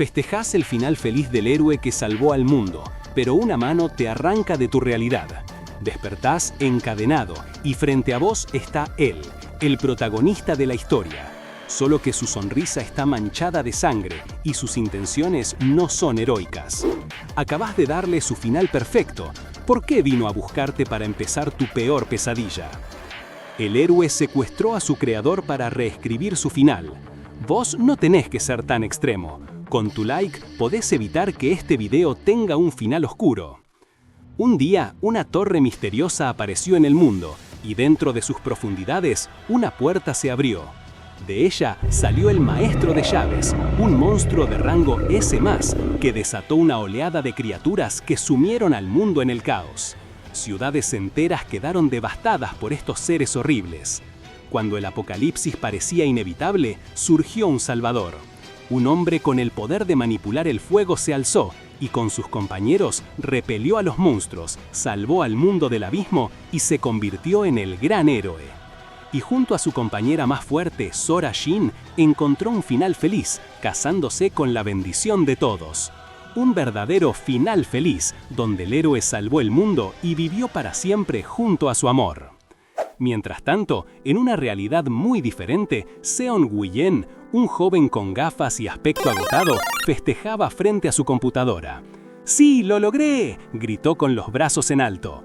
Festejás el final feliz del héroe que salvó al mundo, pero una mano te arranca de tu realidad. Despertás encadenado y frente a vos está él, el protagonista de la historia. Solo que su sonrisa está manchada de sangre y sus intenciones no son heroicas. Acabás de darle su final perfecto. ¿Por qué vino a buscarte para empezar tu peor pesadilla? El héroe secuestró a su creador para reescribir su final. Vos no tenés que ser tan extremo. Con tu like podés evitar que este video tenga un final oscuro. Un día, una torre misteriosa apareció en el mundo y dentro de sus profundidades, una puerta se abrió. De ella salió el maestro de llaves, un monstruo de rango S+, que desató una oleada de criaturas que sumieron al mundo en el caos. Ciudades enteras quedaron devastadas por estos seres horribles. Cuando el apocalipsis parecía inevitable, surgió un salvador. Un hombre con el poder de manipular el fuego se alzó y con sus compañeros repelió a los monstruos, salvó al mundo del abismo y se convirtió en el gran héroe. Y junto a su compañera más fuerte, Sora Jin, encontró un final feliz, casándose con la bendición de todos. Un verdadero final feliz, donde el héroe salvó el mundo y vivió para siempre junto a su amor. Mientras tanto, en una realidad muy diferente, Seon Woo-yen, un joven con gafas y aspecto agotado, festejaba frente a su computadora. ¡Sí, lo logré!, gritó con los brazos en alto.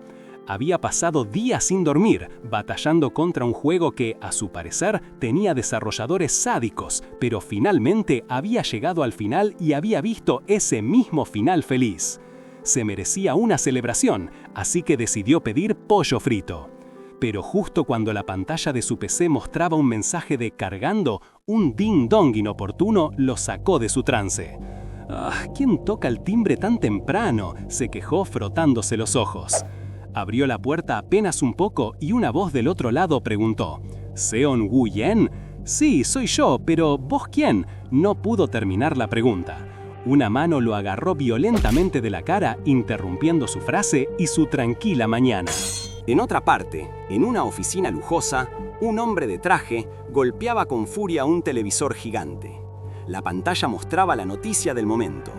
Había pasado días sin dormir, batallando contra un juego que, a su parecer, tenía desarrolladores sádicos, pero finalmente había llegado al final y había visto ese mismo final feliz. Se merecía una celebración, así que decidió pedir pollo frito. Pero justo cuando la pantalla de su PC mostraba un mensaje de cargando, un ding-dong inoportuno lo sacó de su trance. ¿Quién toca el timbre tan temprano?, se quejó frotándose los ojos. Abrió la puerta apenas un poco y una voz del otro lado preguntó: ¿Seon Woo-yen? Sí, soy yo, pero ¿vos quién? No pudo terminar la pregunta. Una mano lo agarró violentamente de la cara, interrumpiendo su frase y su tranquila mañana. En otra parte, en una oficina lujosa, un hombre de traje golpeaba con furia un televisor gigante. La pantalla mostraba la noticia del momento.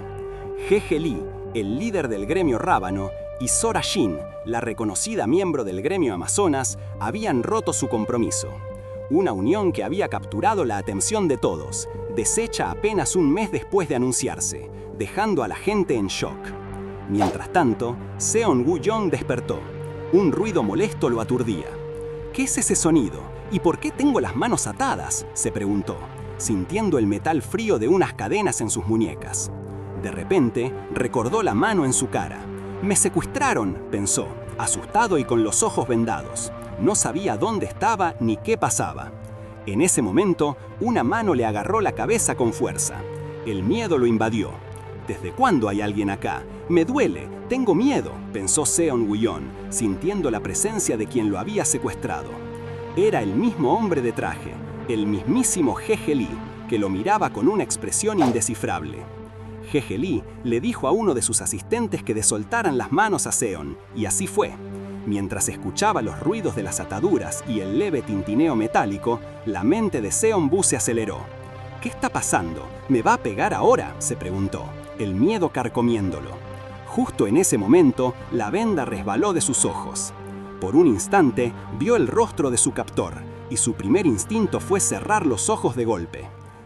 Jeje Lee, el líder del gremio Rábano, y Sora Jin, la reconocida miembro del gremio Amazonas, habían roto su compromiso. Una unión que había capturado la atención de todos, deshecha apenas un mes después de anunciarse, dejando a la gente en shock. Mientras tanto, Seon Woo-yen despertó. Un ruido molesto lo aturdía. ¿Qué es ese sonido? ¿Y por qué tengo las manos atadas?, se preguntó, sintiendo el metal frío de unas cadenas en sus muñecas. De repente, recordó la mano en su cara. «Me secuestraron», pensó, asustado y con los ojos vendados. No sabía dónde estaba ni qué pasaba. En ese momento, una mano le agarró la cabeza con fuerza. El miedo lo invadió. «¿Desde cuándo hay alguien acá? Me duele, tengo miedo», pensó Seon Woo-yen, sintiendo la presencia de quien lo había secuestrado. Era el mismo hombre de traje, el mismísimo Jeje Lee, que lo miraba con una expresión indescifrable. Jeje Lee le dijo a uno de sus asistentes que desoltaran las manos a Seon, y así fue. Mientras escuchaba los ruidos de las ataduras y el leve tintineo metálico, la mente de Seon Woo se aceleró. «¿Qué está pasando? ¿Me va a pegar ahora?», se preguntó, el miedo carcomiéndolo. Justo en ese momento, la venda resbaló de sus ojos. Por un instante, vio el rostro de su captor, y su primer instinto fue cerrar los ojos de golpe.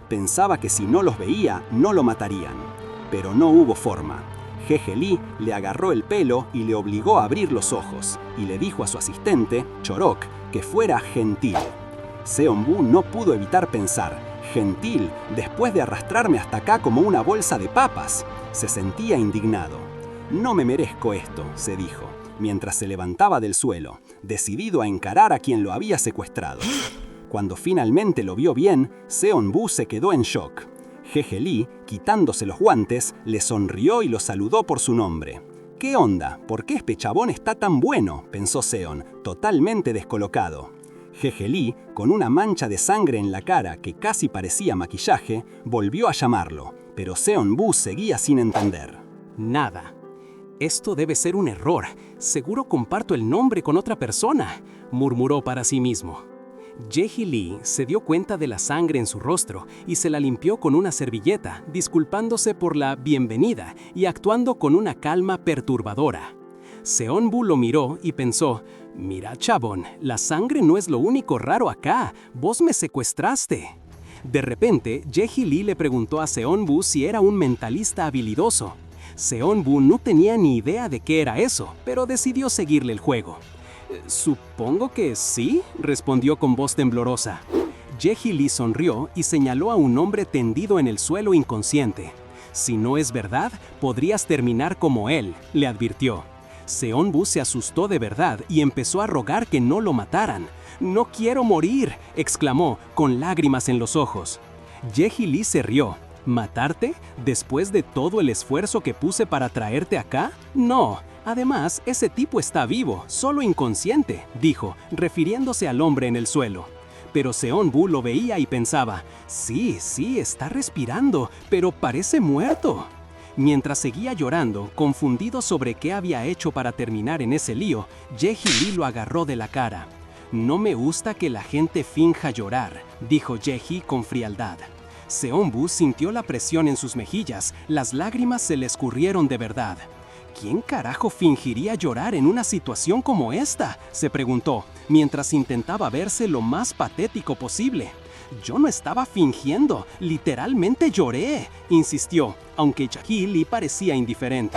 Pensaba que si no los veía, no lo matarían. Pero no hubo forma. Jeje Lee le agarró el pelo y le obligó a abrir los ojos, y le dijo a su asistente, Chorok, que fuera gentil. Seon Woo no pudo evitar pensar: «¿Gentil? ¿Después de arrastrarme hasta acá como una bolsa de papas?». Se sentía indignado. «No me merezco esto», se dijo, mientras se levantaba del suelo, decidido a encarar a quien lo había secuestrado. Cuando finalmente lo vio bien, Seon Woo se quedó en shock. Jeje Lee, quitándose los guantes, le sonrió y lo saludó por su nombre. «¿Qué onda? ¿Por qué este chabón está tan bueno?», pensó Seon, totalmente descolocado. Jeje Lee, con una mancha de sangre en la cara que casi parecía maquillaje, volvió a llamarlo, pero Seon Woo seguía sin entender. Nada. Esto debe ser un error. Seguro comparto el nombre con otra persona, murmuró para sí mismo. Jae Lee se dio cuenta de la sangre en su rostro y se la limpió con una servilleta, disculpándose por la bienvenida y actuando con una calma perturbadora. Seon-bu lo miró y pensó: «Mira, chabón, la sangre no es lo único raro acá, vos me secuestraste». De repente, Jae Lee le preguntó a Seon-bu si era un mentalista habilidoso. Seon-bu no tenía ni idea de qué era eso, pero decidió seguirle el juego. «Supongo que sí», respondió con voz temblorosa. Jae Lee sonrió y señaló a un hombre tendido en el suelo inconsciente. «Si no es verdad, podrías terminar como él», le advirtió. Seon-bu se asustó de verdad y empezó a rogar que no lo mataran. «No quiero morir», exclamó, con lágrimas en los ojos. Jae Lee se rió. «¿Matarte? ¿Después de todo el esfuerzo que puse para traerte acá? No. Además, ese tipo está vivo, solo inconsciente», dijo, refiriéndose al hombre en el suelo. Pero Seon-bu lo veía y pensaba: «Sí, está respirando, pero parece muerto». Mientras seguía llorando, confundido sobre qué había hecho para terminar en ese lío, Jae Lee lo agarró de la cara. «No me gusta que la gente finja llorar», dijo Jae con frialdad. Seon-bu sintió la presión en sus mejillas, las lágrimas se le escurrieron de verdad. «¿Quién carajo fingiría llorar en una situación como esta?», se preguntó, mientras intentaba verse lo más patético posible. «Yo no estaba fingiendo, literalmente lloré», insistió, aunque Jae Lee parecía indiferente.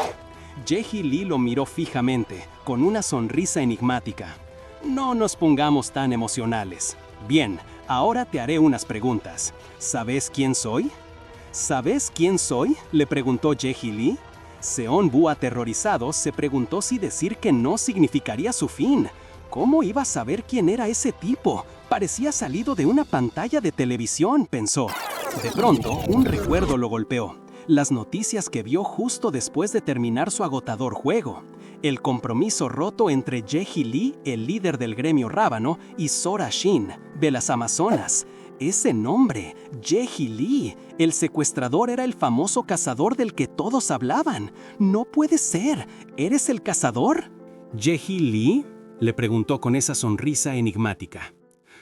Jae Lee lo miró fijamente, con una sonrisa enigmática. «No nos pongamos tan emocionales. Bien, ahora te haré unas preguntas. ¿Sabes quién soy?» «¿Sabes quién soy?», le preguntó Jae Lee. Seon-bu, aterrorizado, se preguntó si decir que no significaría su fin. ¿Cómo iba a saber quién era ese tipo? Parecía salido de una pantalla de televisión, pensó. De pronto, un recuerdo lo golpeó. Las noticias que vio justo después de terminar su agotador juego. El compromiso roto entre Jae Lee, el líder del gremio rábano, y Sora Shin, de las Amazonas. Ese nombre, Jae Lee, el secuestrador, era el famoso cazador del que todos hablaban. «No puede ser, ¿eres el cazador?» «¿Jae Lee?», le preguntó con esa sonrisa enigmática.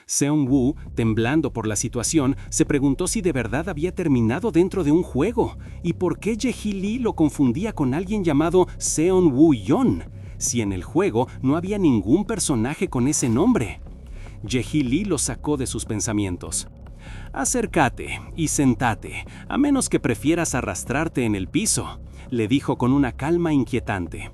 Seon-bu, temblando por la situación, se preguntó si de verdad había terminado dentro de un juego, y por qué Jae Lee lo confundía con alguien llamado Seon-woo-yeon, si en el juego no había ningún personaje con ese nombre. Jae Lee lo sacó de sus pensamientos. «Acércate y sentate, a menos que prefieras arrastrarte en el piso», le dijo con una calma inquietante.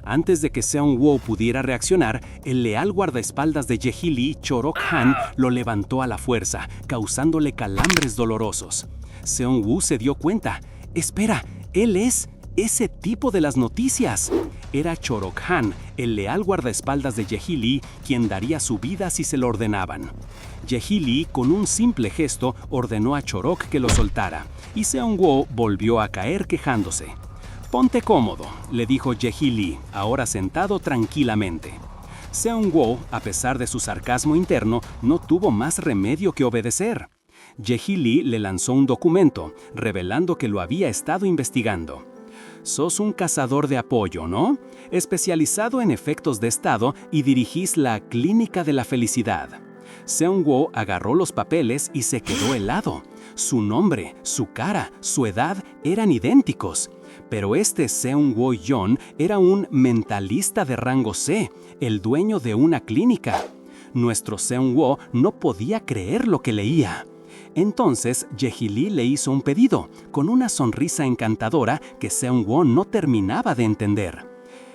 Antes de que Seon-woo pudiera reaccionar, el leal guardaespaldas de Jae Lee, Chorok-han, lo levantó a la fuerza, causándole calambres dolorosos. Seon-woo se dio cuenta. «Espera, él es ese tipo de las noticias». Era Chorok-han, el leal guardaespaldas de Jae Lee, quien daría su vida si se lo ordenaban. Jae Lee, con un simple gesto, ordenó a Chorok que lo soltara, y Seon-woo volvió a caer quejándose. «Ponte cómodo», le dijo Jae Lee, ahora sentado tranquilamente. Seon-woo, a pesar de su sarcasmo interno, no tuvo más remedio que obedecer. Jae Lee le lanzó un documento, revelando que lo había estado investigando. «Sos un cazador de apoyo, ¿no? Especializado en efectos de estado y dirigís la Clínica de la Felicidad». Seon-woo agarró los papeles y se quedó helado. Su nombre, su cara, su edad eran idénticos. Pero este Seon-woo-yeon era un mentalista de rango C, el dueño de una clínica. Nuestro Seon-woo no podía creer lo que leía. Entonces, Jae Lee le hizo un pedido, con una sonrisa encantadora que Seon-woo no terminaba de entender.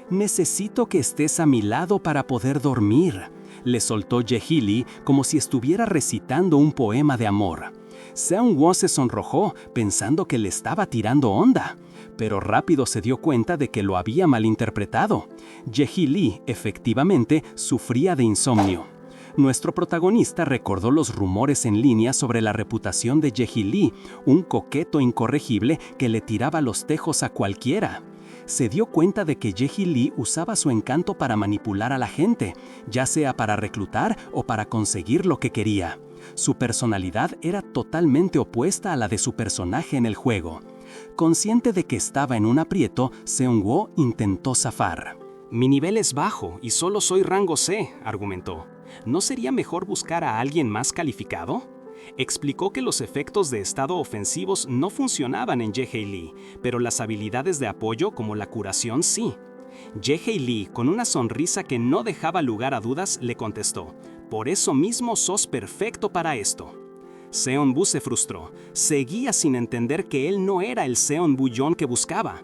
«Necesito que estés a mi lado para poder dormir», le soltó Jae Lee como si estuviera recitando un poema de amor. Seon-woo se sonrojó, pensando que le estaba tirando onda, pero rápido se dio cuenta de que lo había malinterpretado. Jae Lee, efectivamente, sufría de insomnio. Nuestro protagonista recordó los rumores en línea sobre la reputación de Jae Lee, un coqueto incorregible que le tiraba los tejos a cualquiera. Se dio cuenta de que Jae Lee usaba su encanto para manipular a la gente, ya sea para reclutar o para conseguir lo que quería. Su personalidad era totalmente opuesta a la de su personaje en el juego. Consciente de que estaba en un aprieto, Seon-woo intentó zafar. «Mi nivel es bajo y solo soy rango C», argumentó. ¿No sería mejor buscar a alguien más calificado? Explicó que los efectos de estado ofensivos no funcionaban en Jae Lee, pero las habilidades de apoyo como la curación sí. Jae Lee, con una sonrisa que no dejaba lugar a dudas, le contestó: «Por eso mismo sos perfecto para esto». Seon-bu se frustró. Seguía sin entender que él no era el Seon-bu Yeon que buscaba.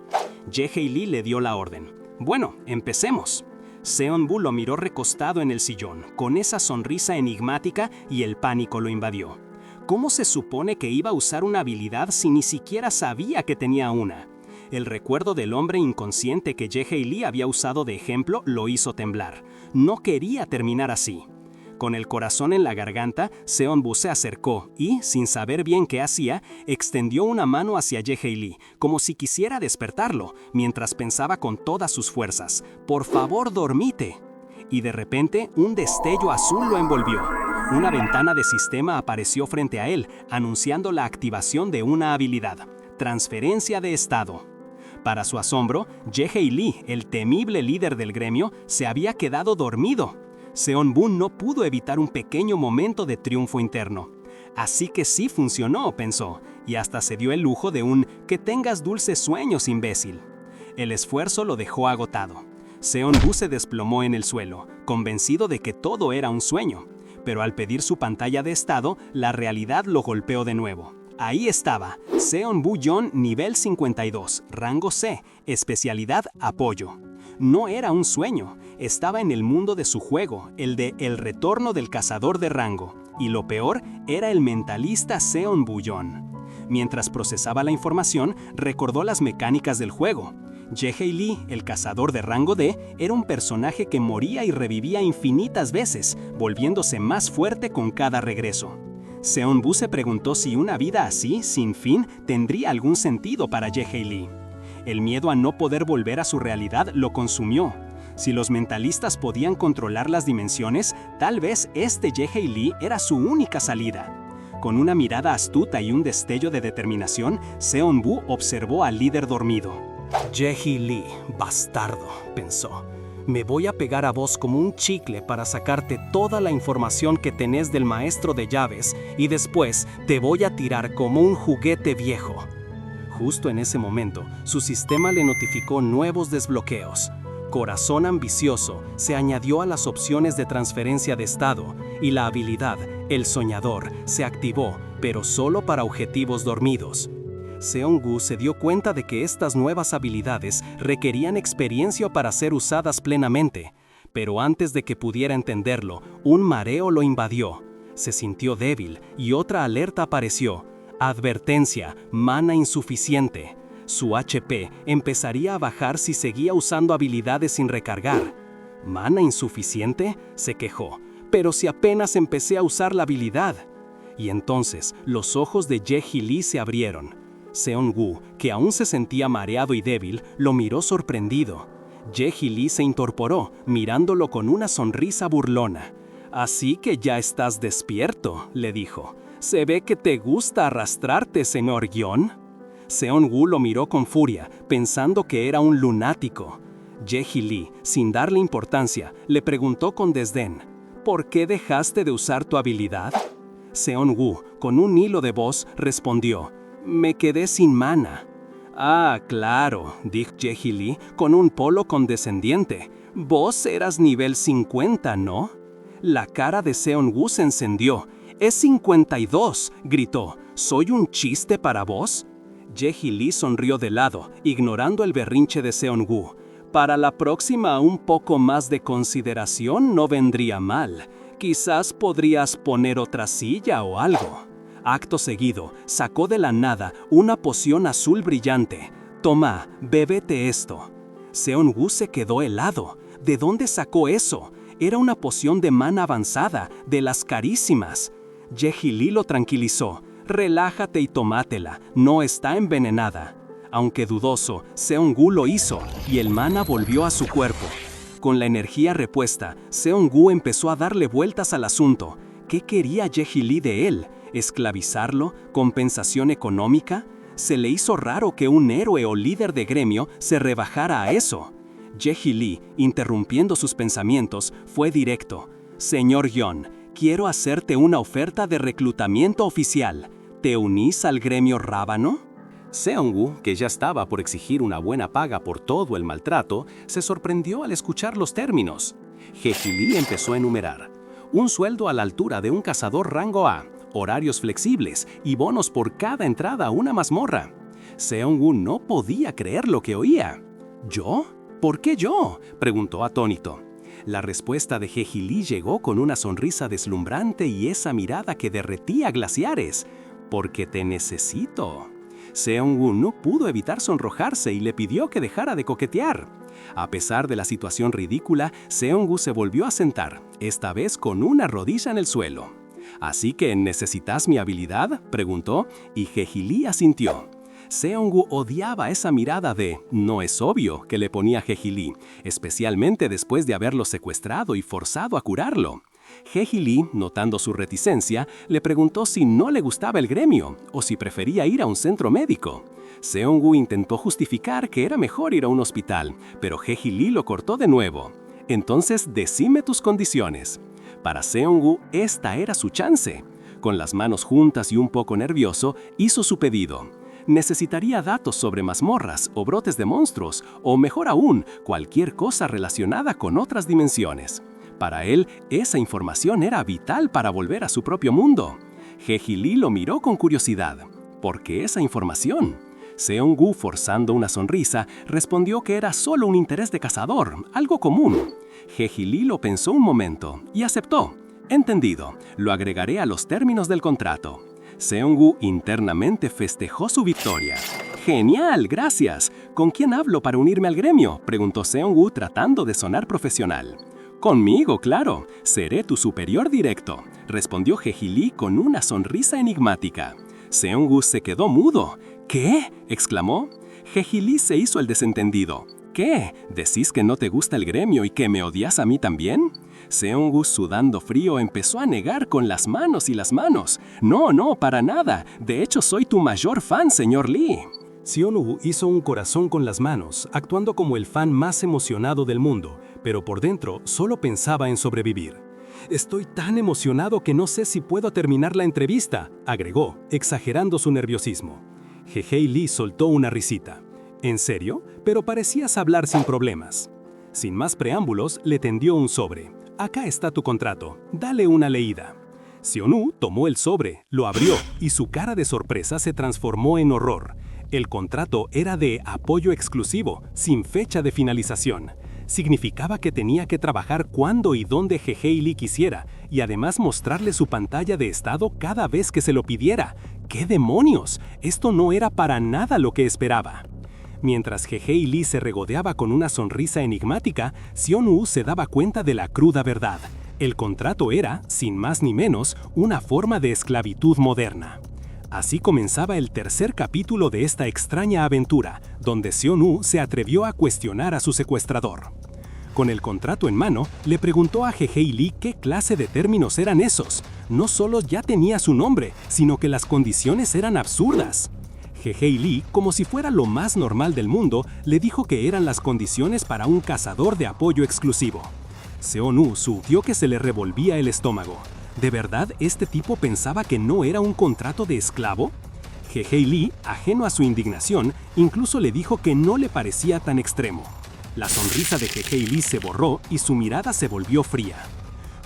Jae Lee le dio la orden. «Bueno, empecemos». Seon-bu lo miró recostado en el sillón, con esa sonrisa enigmática, y el pánico lo invadió. ¿Cómo se supone que iba a usar una habilidad si ni siquiera sabía que tenía una? El recuerdo del hombre inconsciente que Jae Lee había usado de ejemplo lo hizo temblar. No quería terminar así. Con el corazón en la garganta, Seon-bu se acercó y, sin saber bien qué hacía, extendió una mano hacia Jae Lee, como si quisiera despertarlo, mientras pensaba con todas sus fuerzas: «Por favor, dormite». Y de repente, un destello azul lo envolvió. Una ventana de sistema apareció frente a él, anunciando la activación de una habilidad: transferencia de estado. Para su asombro, Jae Lee, el temible líder del gremio, se había quedado dormido. Seon-bu no pudo evitar un pequeño momento de triunfo interno. Así que sí funcionó, pensó, y hasta se dio el lujo de un «que tengas dulces sueños, imbécil». El esfuerzo lo dejó agotado. Seon-bu se desplomó en el suelo, convencido de que todo era un sueño. Pero al pedir su pantalla de estado, la realidad lo golpeó de nuevo. Ahí estaba, Seon-bu Yeon nivel 52, rango C, especialidad apoyo. No era un sueño, estaba en el mundo de su juego, el de El Retorno del Cazador de Rango, y lo peor era el mentalista Seon-bu Yeon. Mientras procesaba la información, recordó las mecánicas del juego. Jae Lee, el cazador de rango D, era un personaje que moría y revivía infinitas veces, volviéndose más fuerte con cada regreso. Seon-bu se preguntó si una vida así, sin fin, tendría algún sentido para Jae Lee. El miedo a no poder volver a su realidad lo consumió. Si los mentalistas podían controlar las dimensiones, tal vez este Jae Lee era su única salida. Con una mirada astuta y un destello de determinación, Seon-bu observó al líder dormido. «Jae Lee, bastardo», pensó. «Me voy a pegar a vos como un chicle para sacarte toda la información que tenés del maestro de llaves y después te voy a tirar como un juguete viejo». Justo en ese momento, su sistema le notificó nuevos desbloqueos. Corazón ambicioso se añadió a las opciones de transferencia de estado y la habilidad El Soñador se activó, pero solo para objetivos dormidos. Seon-gu se dio cuenta de que estas nuevas habilidades requerían experiencia para ser usadas plenamente, pero antes de que pudiera entenderlo, un mareo lo invadió. Se sintió débil y otra alerta apareció. Advertencia, mana insuficiente. Su HP empezaría a bajar si seguía usando habilidades sin recargar. ¿Mana insuficiente?, se quejó. «Pero si apenas empecé a usar la habilidad». Y entonces los ojos de Jae Lee se abrieron. Seon-gu, que aún se sentía mareado y débil, lo miró sorprendido. Jae Lee se incorporó, mirándolo con una sonrisa burlona. «Así que ya estás despierto», le dijo. «Se ve que te gusta arrastrarte, señor Yeon». Seon-gu lo miró con furia, pensando que era un lunático. Jae Lee, sin darle importancia, le preguntó con desdén: «¿Por qué dejaste de usar tu habilidad?». Seon-gu, con un hilo de voz, respondió: «Me quedé sin mana». «Ah, claro», dijo Jae Lee con un polo condescendiente. «Vos eras nivel 50, ¿no?». La cara de Seon-gu se encendió. «Es 52», gritó. «¿Soy un chiste para vos?». Jae Lee sonrió de lado, ignorando el berrinche de Seon-gu. «Para la próxima, un poco más de consideración no vendría mal. Quizás podrías poner otra silla o algo». Acto seguido, sacó de la nada una poción azul brillante. «Toma, bébete esto». Seon-gu se quedó helado. ¿De dónde sacó eso? Era una poción de mana avanzada, de las carísimas. Jae Lee lo tranquilizó. «Relájate y tomátela, no está envenenada». Aunque dudoso, Seon-gu lo hizo y el mana volvió a su cuerpo. Con la energía repuesta, Seon-gu empezó a darle vueltas al asunto. ¿Qué quería Jae Lee de él? ¿Esclavizarlo? ¿Compensación económica? Se le hizo raro que un héroe o líder de gremio se rebajara a eso. Jae Lee, interrumpiendo sus pensamientos, fue directo. Señor Yon, quiero hacerte una oferta de reclutamiento oficial. ¿Te unís al gremio rábano? Seong-woo, que ya estaba por exigir una buena paga por todo el maltrato, se sorprendió al escuchar los términos. Hae-Lee empezó a enumerar. Un sueldo a la altura de un cazador rango A, horarios flexibles y bonos por cada entrada a una mazmorra. Seong-woo no podía creer lo que oía. ¿Yo? ¿Por qué yo?, preguntó atónito. La respuesta de Hae-Lee llegó con una sonrisa deslumbrante y esa mirada que derretía glaciares. «Porque te necesito». Seong-woo no pudo evitar sonrojarse y le pidió que dejara de coquetear. A pesar de la situación ridícula, Seong-woo se volvió a sentar, esta vez con una rodilla en el suelo. «¿Así que necesitas mi habilidad?», preguntó, y Hae-Lee asintió. Seong-woo odiaba esa mirada de «no es obvio» que le ponía Hae-Lee, especialmente después de haberlo secuestrado y forzado a curarlo. Hae-Lee, notando su reticencia, le preguntó si no le gustaba el gremio o si prefería ir a un centro médico. Seong-woo intentó justificar que era mejor ir a un hospital, pero Hae-Lee lo cortó de nuevo. «Entonces, decime tus condiciones». Para Seong-woo, esta era su chance. Con las manos juntas y un poco nervioso, hizo su pedido. Necesitaría datos sobre mazmorras o brotes de monstruos, o mejor aún, cualquier cosa relacionada con otras dimensiones. Para él, esa información era vital para volver a su propio mundo. Hae-Lee lo miró con curiosidad. ¿Por qué esa información? Seong-woo, forzando una sonrisa, respondió que era solo un interés de cazador, algo común. Hae-Lee lo pensó un momento y aceptó. «Entendido, lo agregaré a los términos del contrato». Seong-woo internamente festejó su victoria. «¡Genial, gracias! ¿Con quién hablo para unirme al gremio?», preguntó Seong-woo tratando de sonar profesional. «Conmigo, claro. Seré tu superior directo», respondió Hae-Lee con una sonrisa enigmática. Seong-woo se quedó mudo. «¿Qué?», exclamó. Hae-Lee se hizo el desentendido. «¿Qué? ¿Decís que no te gusta el gremio y que me odias a mí también?». Seong-woo, sudando frío, empezó a negar con las manos y las manos. «No, para nada. De hecho, soy tu mayor fan, señor Lee». Seong-woo hizo un corazón con las manos, actuando como el fan más emocionado del mundo, pero por dentro solo pensaba en sobrevivir. «Estoy tan emocionado que no sé si puedo terminar la entrevista», agregó, exagerando su nerviosismo. Hae-Lee soltó una risita. «¿En serio? Pero parecías hablar sin problemas». Sin más preámbulos, le tendió un sobre. «Acá está tu contrato. Dale una leída». Seong-woo tomó el sobre, lo abrió y su cara de sorpresa se transformó en horror. El contrato era de apoyo exclusivo, sin fecha de finalización. Significaba que tenía que trabajar cuando y donde Hae-Lee quisiera y además mostrarle su pantalla de estado cada vez que se lo pidiera. ¡Qué demonios! Esto no era para nada lo que esperaba. Mientras Hae-Lee se regodeaba con una sonrisa enigmática, Seong-woo se daba cuenta de la cruda verdad. El contrato era, sin más ni menos, una forma de esclavitud moderna. Así comenzaba el tercer capítulo de esta extraña aventura, donde Seong-woo se atrevió a cuestionar a su secuestrador. Con el contrato en mano, le preguntó a Hae-Lee qué clase de términos eran esos. No solo ya tenía su nombre, sino que las condiciones eran absurdas. Hae-Lee, como si fuera lo más normal del mundo, le dijo que eran las condiciones para un cazador de apoyo exclusivo. Seong-woo sintió que se le revolvía el estómago. ¿De verdad este tipo pensaba que no era un contrato de esclavo? Hae-Lee, ajeno a su indignación, incluso le dijo que no le parecía tan extremo. La sonrisa de Hae-Lee se borró y su mirada se volvió fría.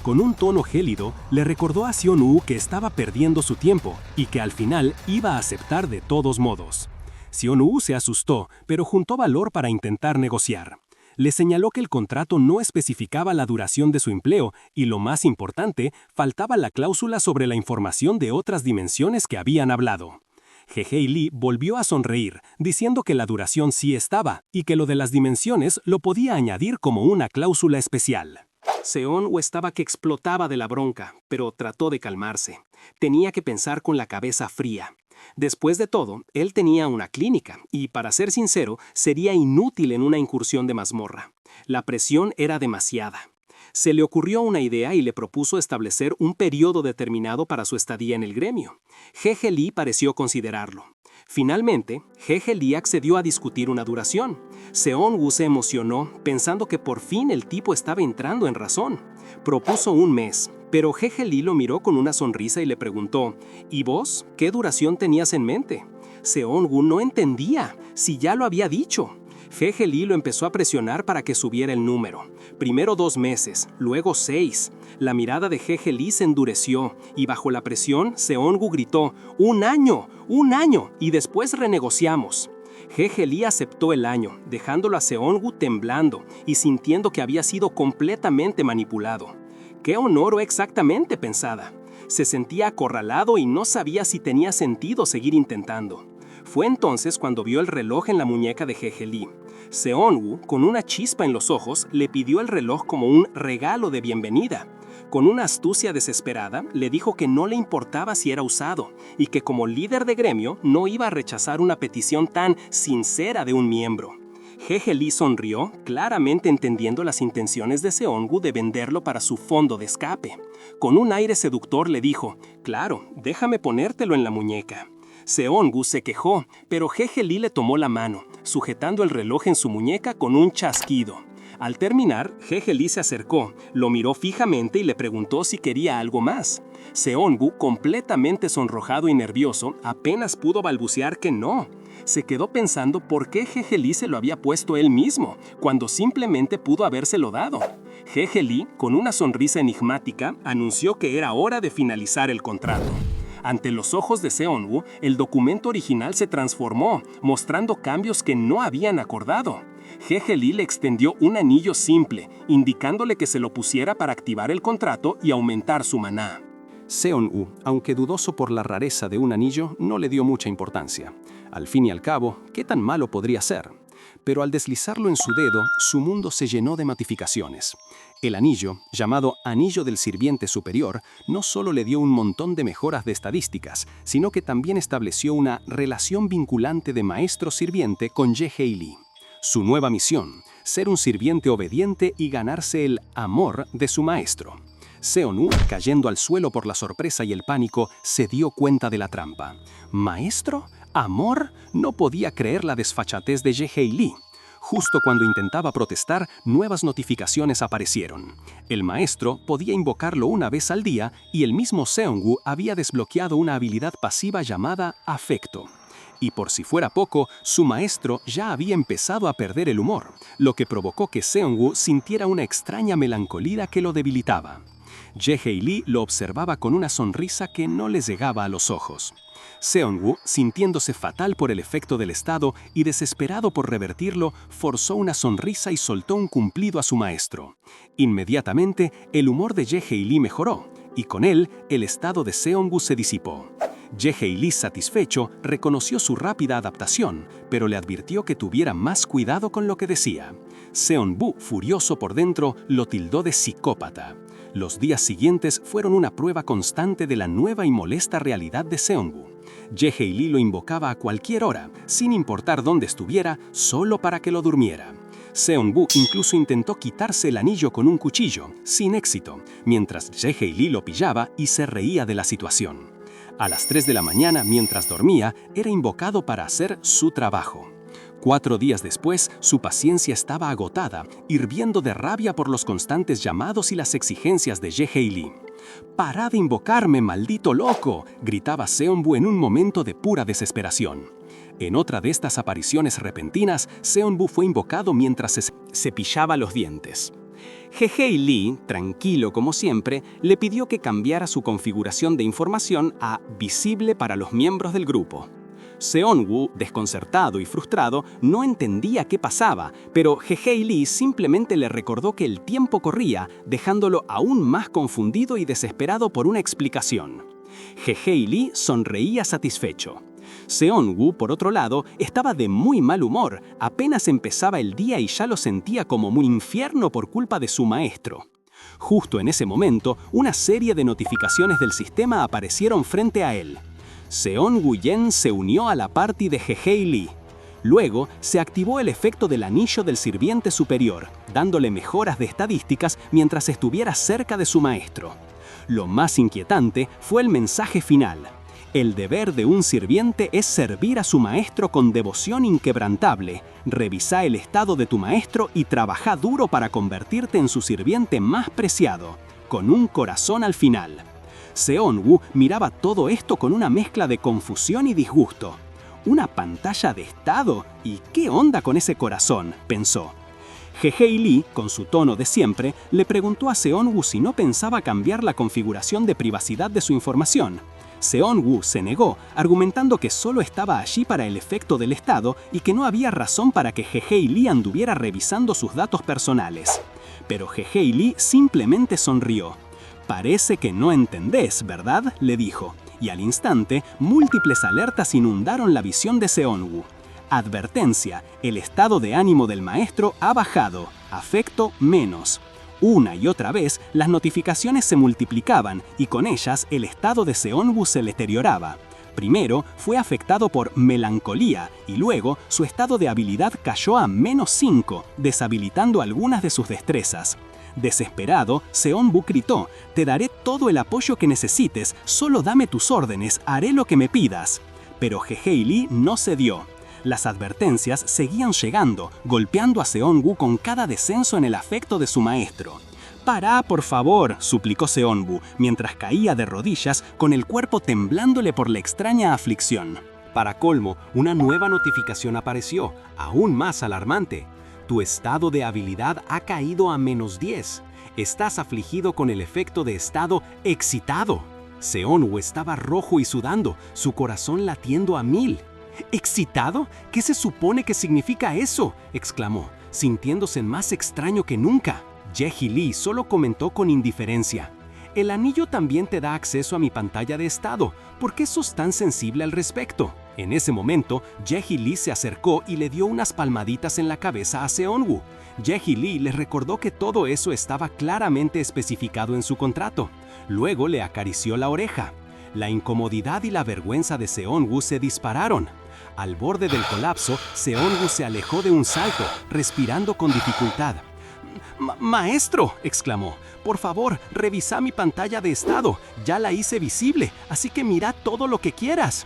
Con un tono gélido, le recordó a Seong-woo que estaba perdiendo su tiempo y que al final iba a aceptar de todos modos. Seong-woo se asustó, pero juntó valor para intentar negociar. Le señaló que el contrato no especificaba la duración de su empleo y, lo más importante, faltaba la cláusula sobre la información de otras dimensiones que habían hablado. Hae-Lee volvió a sonreír, diciendo que la duración sí estaba y que lo de las dimensiones lo podía añadir como una cláusula especial. Seong-woo estaba que explotaba de la bronca, pero trató de calmarse. Tenía que pensar con la cabeza fría. Después de todo, él tenía una clínica y, para ser sincero, sería inútil en una incursión de mazmorra. La presión era demasiada. Se le ocurrió una idea y le propuso establecer un periodo determinado para su estadía en el gremio. Hae-Lee pareció considerarlo. Finalmente, Hae-Lee accedió a discutir una duración. Seong-woo se emocionó, pensando que por fin el tipo estaba entrando en razón. Propuso un mes, pero Jeje Lee lo miró con una sonrisa y le preguntó, ¿y vos? ¿Qué duración tenías en mente? Seong-gu no entendía, si ya lo había dicho. Jeje Lee lo empezó a presionar para que subiera el número. Primero 2 meses, luego 6. La mirada de Jeje Lee se endureció y bajo la presión, Seong-gu gritó, ¡Un año! Y después renegociamos. Jeje Lee aceptó el año, dejándolo a Seong-gu temblando y sintiendo que había sido completamente manipulado. ¿Qué honor exactamente? Pensaba. Se sentía acorralado y no sabía si tenía sentido seguir intentando. Fue entonces cuando vio el reloj en la muñeca de Jeje Lee. Seong-gu, con una chispa en los ojos, le pidió el reloj como un regalo de bienvenida. Con una astucia desesperada, le dijo que no le importaba si era usado y que como líder de gremio no iba a rechazar una petición tan sincera de un miembro. Jeje Lee sonrió, claramente entendiendo las intenciones de Seong-gu de venderlo para su fondo de escape. Con un aire seductor le dijo, «Claro, déjame ponértelo en la muñeca». Seong-gu se quejó, pero Jeje Lee le tomó la mano, sujetando el reloj en su muñeca con un chasquido. Al terminar, Jeje Lee se acercó, lo miró fijamente y le preguntó si quería algo más. Seong-gu, completamente sonrojado y nervioso, apenas pudo balbucear que no. Se quedó pensando por qué Jeje Lee se lo había puesto él mismo, cuando simplemente pudo habérselo dado. Jeje Lee, con una sonrisa enigmática, anunció que era hora de finalizar el contrato. Ante los ojos de Seong-gu, el documento original se transformó, mostrando cambios que no habían acordado. Jeje Lee le extendió un anillo simple, indicándole que se lo pusiera para activar el contrato y aumentar su maná. Seong-gu, aunque dudoso por la rareza de un anillo, no le dio mucha importancia. Al fin y al cabo, ¿qué tan malo podría ser? Pero al deslizarlo en su dedo, su mundo se llenó de notificaciones. El anillo, llamado Anillo del Sirviente Superior, no solo le dio un montón de mejoras de estadísticas, sino que también estableció una relación vinculante de maestro-sirviente con Jeje Lee. Su nueva misión, ser un sirviente obediente y ganarse el amor de su maestro. Seong-gu, cayendo al suelo por la sorpresa y el pánico, se dio cuenta de la trampa. ¿Maestro? ¿Amor? No podía creer la desfachatez de Jeje Lee. Justo cuando intentaba protestar, nuevas notificaciones aparecieron. El maestro podía invocarlo una vez al día y el mismo Seong-gu había desbloqueado una habilidad pasiva llamada afecto. Y por si fuera poco, su maestro ya había empezado a perder el humor, lo que provocó que Seong-gu sintiera una extraña melancolía que lo debilitaba. Jeje Lee lo observaba con una sonrisa que no le llegaba a los ojos. Seong-gu, sintiéndose fatal por el efecto del estado y desesperado por revertirlo, forzó una sonrisa y soltó un cumplido a su maestro. Inmediatamente, el humor de Jeje Lee mejoró, y con él, el estado de Seong-gu se disipó. Jeje Lee, satisfecho, reconoció su rápida adaptación, pero le advirtió que tuviera más cuidado con lo que decía. Seong-gu, furioso por dentro, lo tildó de psicópata. Los días siguientes fueron una prueba constante de la nueva y molesta realidad de Seong-gu. Jeje Lee lo invocaba a cualquier hora, sin importar dónde estuviera, solo para que lo durmiera. Seong-gu incluso intentó quitarse el anillo con un cuchillo, sin éxito, mientras Jeje Lee lo pillaba y se reía de la situación. A las 3 de la mañana, mientras dormía, era invocado para hacer su trabajo. 4 días después, su paciencia estaba agotada, hirviendo de rabia por los constantes llamados y las exigencias de Jeje Lee. «¡Pará de invocarme, maldito loco!», gritaba Seong-gu en un momento de pura desesperación. En otra de estas apariciones repentinas, Seong-gu fue invocado mientras se cepillaba los dientes. Jeje Lee, tranquilo como siempre, le pidió que cambiara su configuración de información a visible para los miembros del grupo. Seong-gu, desconcertado y frustrado, no entendía qué pasaba, pero Jeje Lee simplemente le recordó que el tiempo corría, dejándolo aún más confundido y desesperado por una explicación. Jeje Lee sonreía satisfecho. Seong-gu, por otro lado, estaba de muy mal humor, apenas empezaba el día y ya lo sentía como un infierno por culpa de su maestro. Justo en ese momento, una serie de notificaciones del sistema aparecieron frente a él. Seong-gu Yen se unió a la party de Jeje Lee. Luego, se activó el efecto del anillo del sirviente superior, dándole mejoras de estadísticas mientras estuviera cerca de su maestro. Lo más inquietante fue el mensaje final. El deber de un sirviente es servir a su maestro con devoción inquebrantable. Revisa el estado de tu maestro y trabaja duro para convertirte en su sirviente más preciado, con un corazón al final. Seon-woo miraba todo esto con una mezcla de confusión y disgusto. ¿Una pantalla de estado? ¿Y qué onda con ese corazón?, pensó. Jae Lee, con su tono de siempre, le preguntó a Seon-woo si no pensaba cambiar la configuración de privacidad de su información. Seon-woo se negó, argumentando que solo estaba allí para el efecto del estado y que no había razón para que Jae Lee anduviera revisando sus datos personales. Pero Jae Lee simplemente sonrió. «Parece que no entendés, ¿verdad?», le dijo, y al instante, múltiples alertas inundaron la visión de Seon-woo. Advertencia: el estado de ánimo del maestro ha bajado, afecto menos. Una y otra vez, las notificaciones se multiplicaban y con ellas el estado de Seon-woo se deterioraba. Primero fue afectado por melancolía y luego su estado de habilidad cayó a -5, deshabilitando algunas de sus destrezas. Desesperado, Seon-woo gritó: «Te daré todo el apoyo que necesites, solo dame tus órdenes, haré lo que me pidas». Pero Jae Lee no cedió. Las advertencias seguían llegando, golpeando a Seon-woo con cada descenso en el afecto de su maestro. «Pará, por favor», suplicó Seon-woo, mientras caía de rodillas con el cuerpo temblándole por la extraña aflicción. Para colmo, una nueva notificación apareció, aún más alarmante. Tu estado de habilidad ha caído a -10. Estás afligido con el efecto de estado excitado. Seon-woo estaba rojo y sudando, su corazón latiendo a 1000. ¿Excitado? ¿Qué se supone que significa eso?, exclamó, sintiéndose más extraño que nunca. Jae Lee solo comentó con indiferencia: «El anillo también te da acceso a mi pantalla de estado. ¿Por qué sos tan sensible al respecto?». En ese momento, Jae Lee se acercó y le dio unas palmaditas en la cabeza a Seon-woo. Jae Lee le recordó que todo eso estaba claramente especificado en su contrato. Luego le acarició la oreja. La incomodidad y la vergüenza de Seon-woo se dispararon. Al borde del colapso, Seon-woo se alejó de un salto, respirando con dificultad. «Maestro», exclamó, «por favor, revisa mi pantalla de estado. Ya la hice visible, así que mira todo lo que quieras».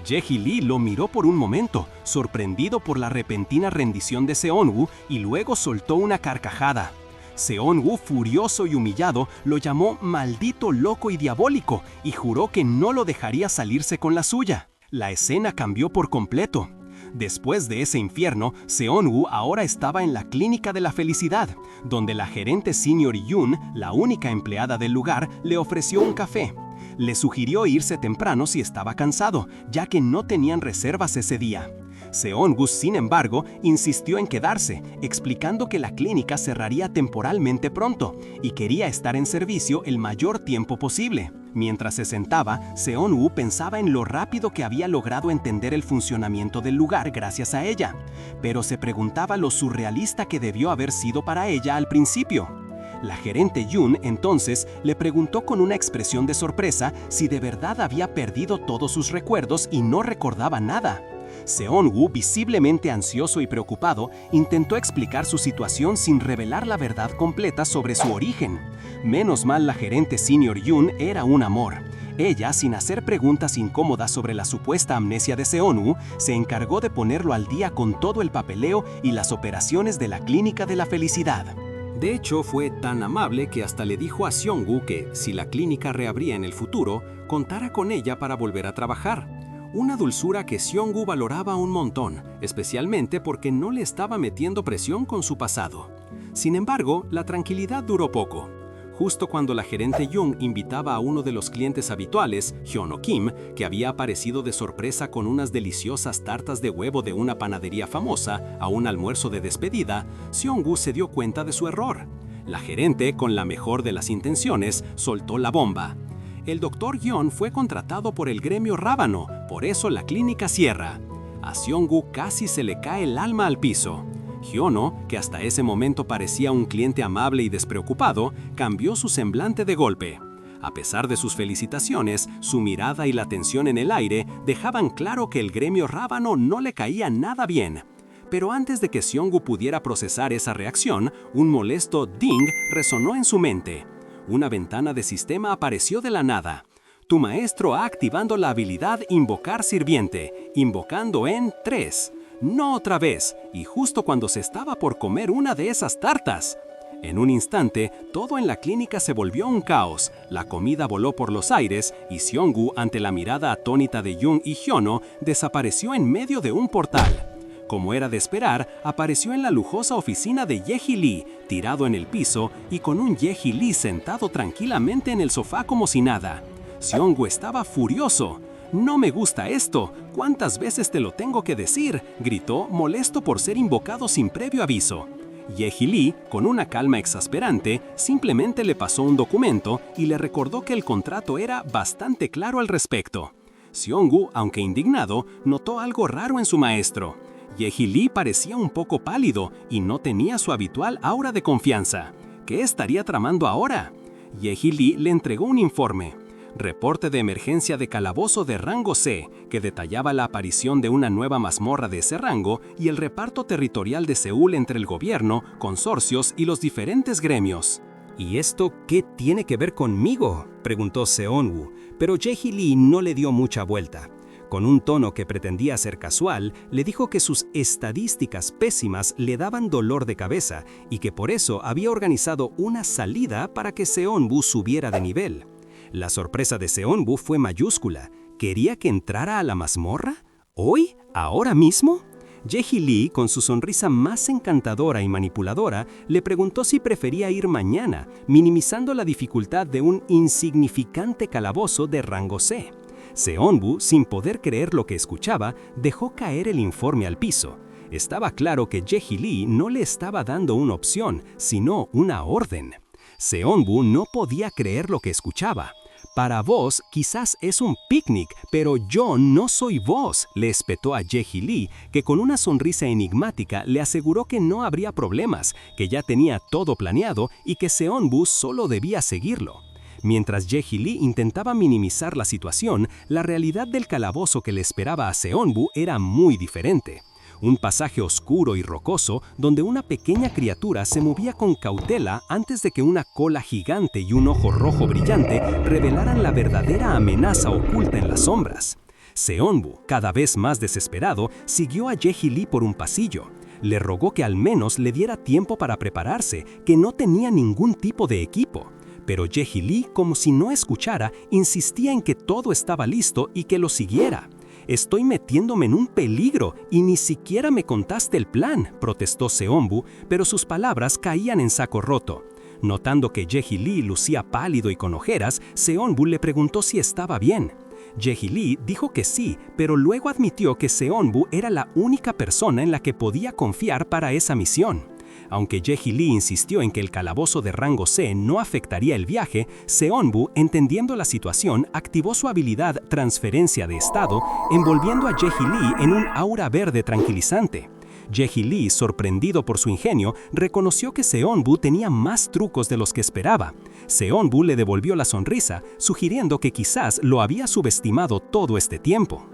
Jae Lee lo miró por un momento, sorprendido por la repentina rendición de Seon-woo, y luego soltó una carcajada. Seon-woo, furioso y humillado, lo llamó «maldito, loco y diabólico» y juró que no lo dejaría salirse con la suya. La escena cambió por completo. Después de ese infierno, Seon-woo ahora estaba en la Clínica de la Felicidad, donde la gerente Senior Yoon, la única empleada del lugar, le ofreció un café. Le sugirió irse temprano si estaba cansado, ya que no tenían reservas ese día. Seon-woo, sin embargo, insistió en quedarse, explicando que la clínica cerraría temporalmente pronto y quería estar en servicio el mayor tiempo posible. Mientras se sentaba, Seon-woo pensaba en lo rápido que había logrado entender el funcionamiento del lugar gracias a ella, pero se preguntaba lo surrealista que debió haber sido para ella al principio. La gerente Yoon entonces le preguntó con una expresión de sorpresa si de verdad había perdido todos sus recuerdos y no recordaba nada. Seon-woo, visiblemente ansioso y preocupado, intentó explicar su situación sin revelar la verdad completa sobre su origen. Menos mal, la gerente Senior Yoon era un amor. Ella, sin hacer preguntas incómodas sobre la supuesta amnesia de Seon-woo, se encargó de ponerlo al día con todo el papeleo y las operaciones de la Clínica de la Felicidad. De hecho, fue tan amable que hasta le dijo a Seon-woo que, si la clínica reabría en el futuro, contara con ella para volver a trabajar. Una dulzura que Seon-woo valoraba un montón, especialmente porque no le estaba metiendo presión con su pasado. Sin embargo, la tranquilidad duró poco. Justo cuando la gerente Yoon invitaba a uno de los clientes habituales, Hyun-oh Kim, que había aparecido de sorpresa con unas deliciosas tartas de huevo de una panadería famosa, a un almuerzo de despedida, Seon-woo se dio cuenta de su error. La gerente, con la mejor de las intenciones, soltó la bomba. El Dr. Hyun fue contratado por el gremio rábano, por eso la clínica cierra. A Seon-woo casi se le cae el alma al piso. Hyun-oh, que hasta ese momento parecía un cliente amable y despreocupado, cambió su semblante de golpe. A pesar de sus felicitaciones, su mirada y la tensión en el aire dejaban claro que el gremio rábano no le caía nada bien. Pero antes de que Seon-woo pudiera procesar esa reacción, un molesto ding resonó en su mente. Una ventana de sistema apareció de la nada. Tu maestro ha activado la habilidad Invocar Sirviente, invocando en 3. No otra vez, y justo cuando se estaba por comer una de esas tartas. En un instante, todo en la clínica se volvió un caos, la comida voló por los aires y Seong-woo, ante la mirada atónita de Jung y Hyono, desapareció en medio de un portal. Como era de esperar, apareció en la lujosa oficina de Ye-hee Lee, tirado en el piso y con un Ye-hee Lee sentado tranquilamente en el sofá como si nada. Seong-woo estaba furioso. «No me gusta esto. ¿Cuántas veces te lo tengo que decir?», gritó, molesto por ser invocado sin previo aviso. Ye-hee Lee, con una calma exasperante, simplemente le pasó un documento y le recordó que el contrato era bastante claro al respecto. Seong-woo, aunque indignado, notó algo raro en su maestro. Ye-hee Lee parecía un poco pálido y no tenía su habitual aura de confianza. ¿Qué estaría tramando ahora? Ye-hee Lee le entregó un informe. Reporte de emergencia de calabozo de rango C, que detallaba la aparición de una nueva mazmorra de ese rango y el reparto territorial de Seúl entre el gobierno, consorcios y los diferentes gremios. ¿Y esto qué tiene que ver conmigo?, preguntó Seong-woo, pero Ye-hee Lee no le dio mucha vuelta. Con un tono que pretendía ser casual, le dijo que sus estadísticas pésimas le daban dolor de cabeza y que por eso había organizado una salida para que Seong-woo subiera de nivel. La sorpresa de Seong-woo fue mayúscula. ¿Quería que entrara a la mazmorra? ¿Hoy? ¿Ahora mismo? Ye-hee Lee, con su sonrisa más encantadora y manipuladora, le preguntó si prefería ir mañana, minimizando la dificultad de un insignificante calabozo de rango C. Seong-woo, sin poder creer lo que escuchaba, dejó caer el informe al piso. Estaba claro que Ye-hee Lee no le estaba dando una opción, sino una orden. Seong-woo no podía creer lo que escuchaba. «Para vos quizás es un picnic, pero yo no soy vos», le espetó a Ye-hee Lee, que con una sonrisa enigmática le aseguró que no habría problemas, que ya tenía todo planeado y que Seong-woo solo debía seguirlo. Mientras Ye-hee Lee intentaba minimizar la situación, la realidad del calabozo que le esperaba a Seong-woo era muy diferente. Un pasaje oscuro y rocoso donde una pequeña criatura se movía con cautela antes de que una cola gigante y un ojo rojo brillante revelaran la verdadera amenaza oculta en las sombras. Seong-woo, cada vez más desesperado, siguió a Ye-hee Lee por un pasillo. Le rogó que al menos le diera tiempo para prepararse, que no tenía ningún tipo de equipo. Pero Ye-hee Lee, como si no escuchara, insistía en que todo estaba listo y que lo siguiera. «Estoy metiéndome en un peligro y ni siquiera me contaste el plan», protestó Seong-woo, pero sus palabras caían en saco roto. Notando que Ye-hee Lee lucía pálido y con ojeras, Seong-woo le preguntó si estaba bien. Ye-hee Lee dijo que sí, pero luego admitió que Seong-woo era la única persona en la que podía confiar para esa misión. Aunque Ye-hee Lee insistió en que el calabozo de rango C no afectaría el viaje, Seong-woo, entendiendo la situación, activó su habilidad Transferencia de Estado, envolviendo a Ye-hee Lee en un aura verde tranquilizante. Ye-hee Lee, sorprendido por su ingenio, reconoció que Seong-woo tenía más trucos de los que esperaba. Seong-woo le devolvió la sonrisa, sugiriendo que quizás lo había subestimado todo este tiempo.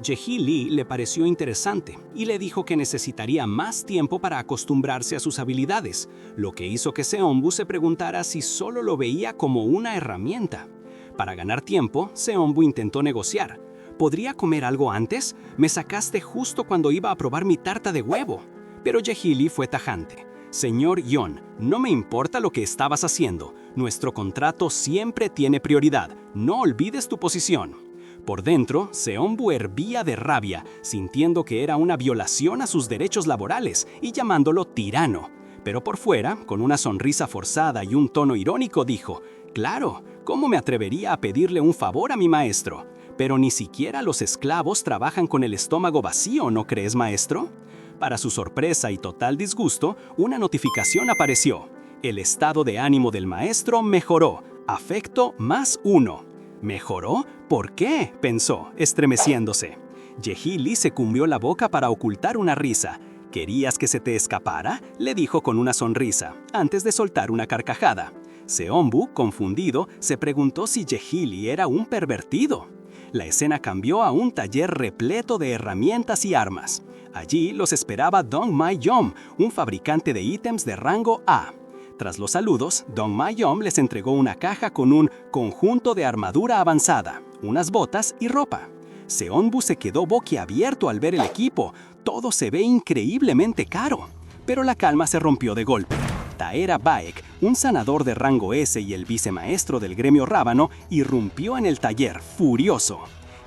Ye-hee Lee le pareció interesante y le dijo que necesitaría más tiempo para acostumbrarse a sus habilidades, lo que hizo que Seong-woo se preguntara si solo lo veía como una herramienta. Para ganar tiempo, Seong-woo intentó negociar. «¿Podría comer algo antes? Me sacaste justo cuando iba a probar mi tarta de huevo». Pero Ye-hee Lee fue tajante. «Señor Yeon, no me importa lo que estabas haciendo. Nuestro contrato siempre tiene prioridad. No olvides tu posición». Por dentro, Seong-woo hervía de rabia, sintiendo que era una violación a sus derechos laborales y llamándolo tirano. Pero por fuera, con una sonrisa forzada y un tono irónico, dijo: «Claro, ¿cómo me atrevería a pedirle un favor a mi maestro? Pero ni siquiera los esclavos trabajan con el estómago vacío, ¿no crees, maestro?». Para su sorpresa y total disgusto, una notificación apareció. El estado de ánimo del maestro mejoró. Afecto +1. ¿Mejoró? ¿Por qué?, pensó, estremeciéndose. Ye-hee Lee se cubrió la boca para ocultar una risa. «¿Querías que se te escapara?», le dijo con una sonrisa, antes de soltar una carcajada. Seong-woo, confundido, se preguntó si Ye-hee Lee era un pervertido. La escena cambió a un taller repleto de herramientas y armas. Allí los esperaba Dong Ma-yeom, un fabricante de ítems de rango A. Tras los saludos, Dong Ma-yeom les entregó una caja con un conjunto de armadura avanzada, unas botas y ropa. Seonbu se quedó boquiabierto al ver el equipo. Todo se ve increíblemente caro. Pero la calma se rompió de golpe. Taera Baek, un sanador de rango S y el vicemaestro del gremio rábano, irrumpió en el taller, furioso.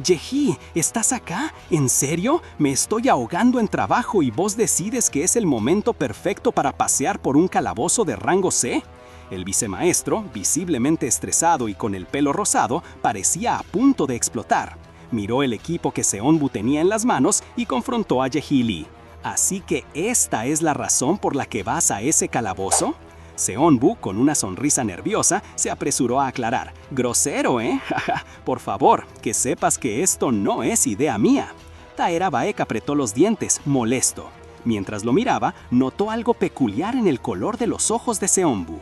«Yeji, ¿estás acá? ¿En serio? Me estoy ahogando en trabajo y vos decides que es el momento perfecto para pasear por un calabozo de rango C». El vicemaestro, visiblemente estresado y con el pelo rosado, parecía a punto de explotar. Miró el equipo que Seonbu tenía en las manos y confrontó a Yeji Lee. «¿Así que esta es la razón por la que vas a ese calabozo?». Seonbu, con una sonrisa nerviosa, se apresuró a aclarar. «Grosero, ¿eh? Por favor, que sepas que esto no es idea mía». Taera Baek apretó los dientes, molesto. Mientras lo miraba, notó algo peculiar en el color de los ojos de Seonbu.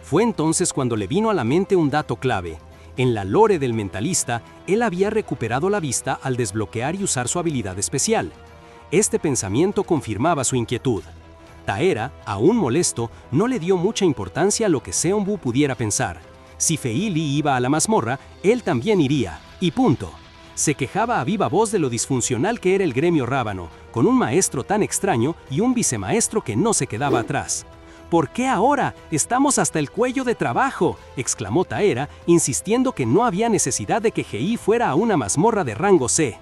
Fue entonces cuando le vino a la mente un dato clave. En la lore del mentalista, él había recuperado la vista al desbloquear y usar su habilidad especial. Este pensamiento confirmaba su inquietud. Taera, aún molesto, no le dio mucha importancia a lo que Seonbu pudiera pensar. Si Fei Li iba a la mazmorra, él también iría, y punto. Se quejaba a viva voz de lo disfuncional que era el gremio rábano, con un maestro tan extraño y un vicemaestro que no se quedaba atrás. «¿Por qué ahora? Estamos hasta el cuello de trabajo», exclamó Taera, insistiendo que no había necesidad de que Hei fuera a una mazmorra de rango C.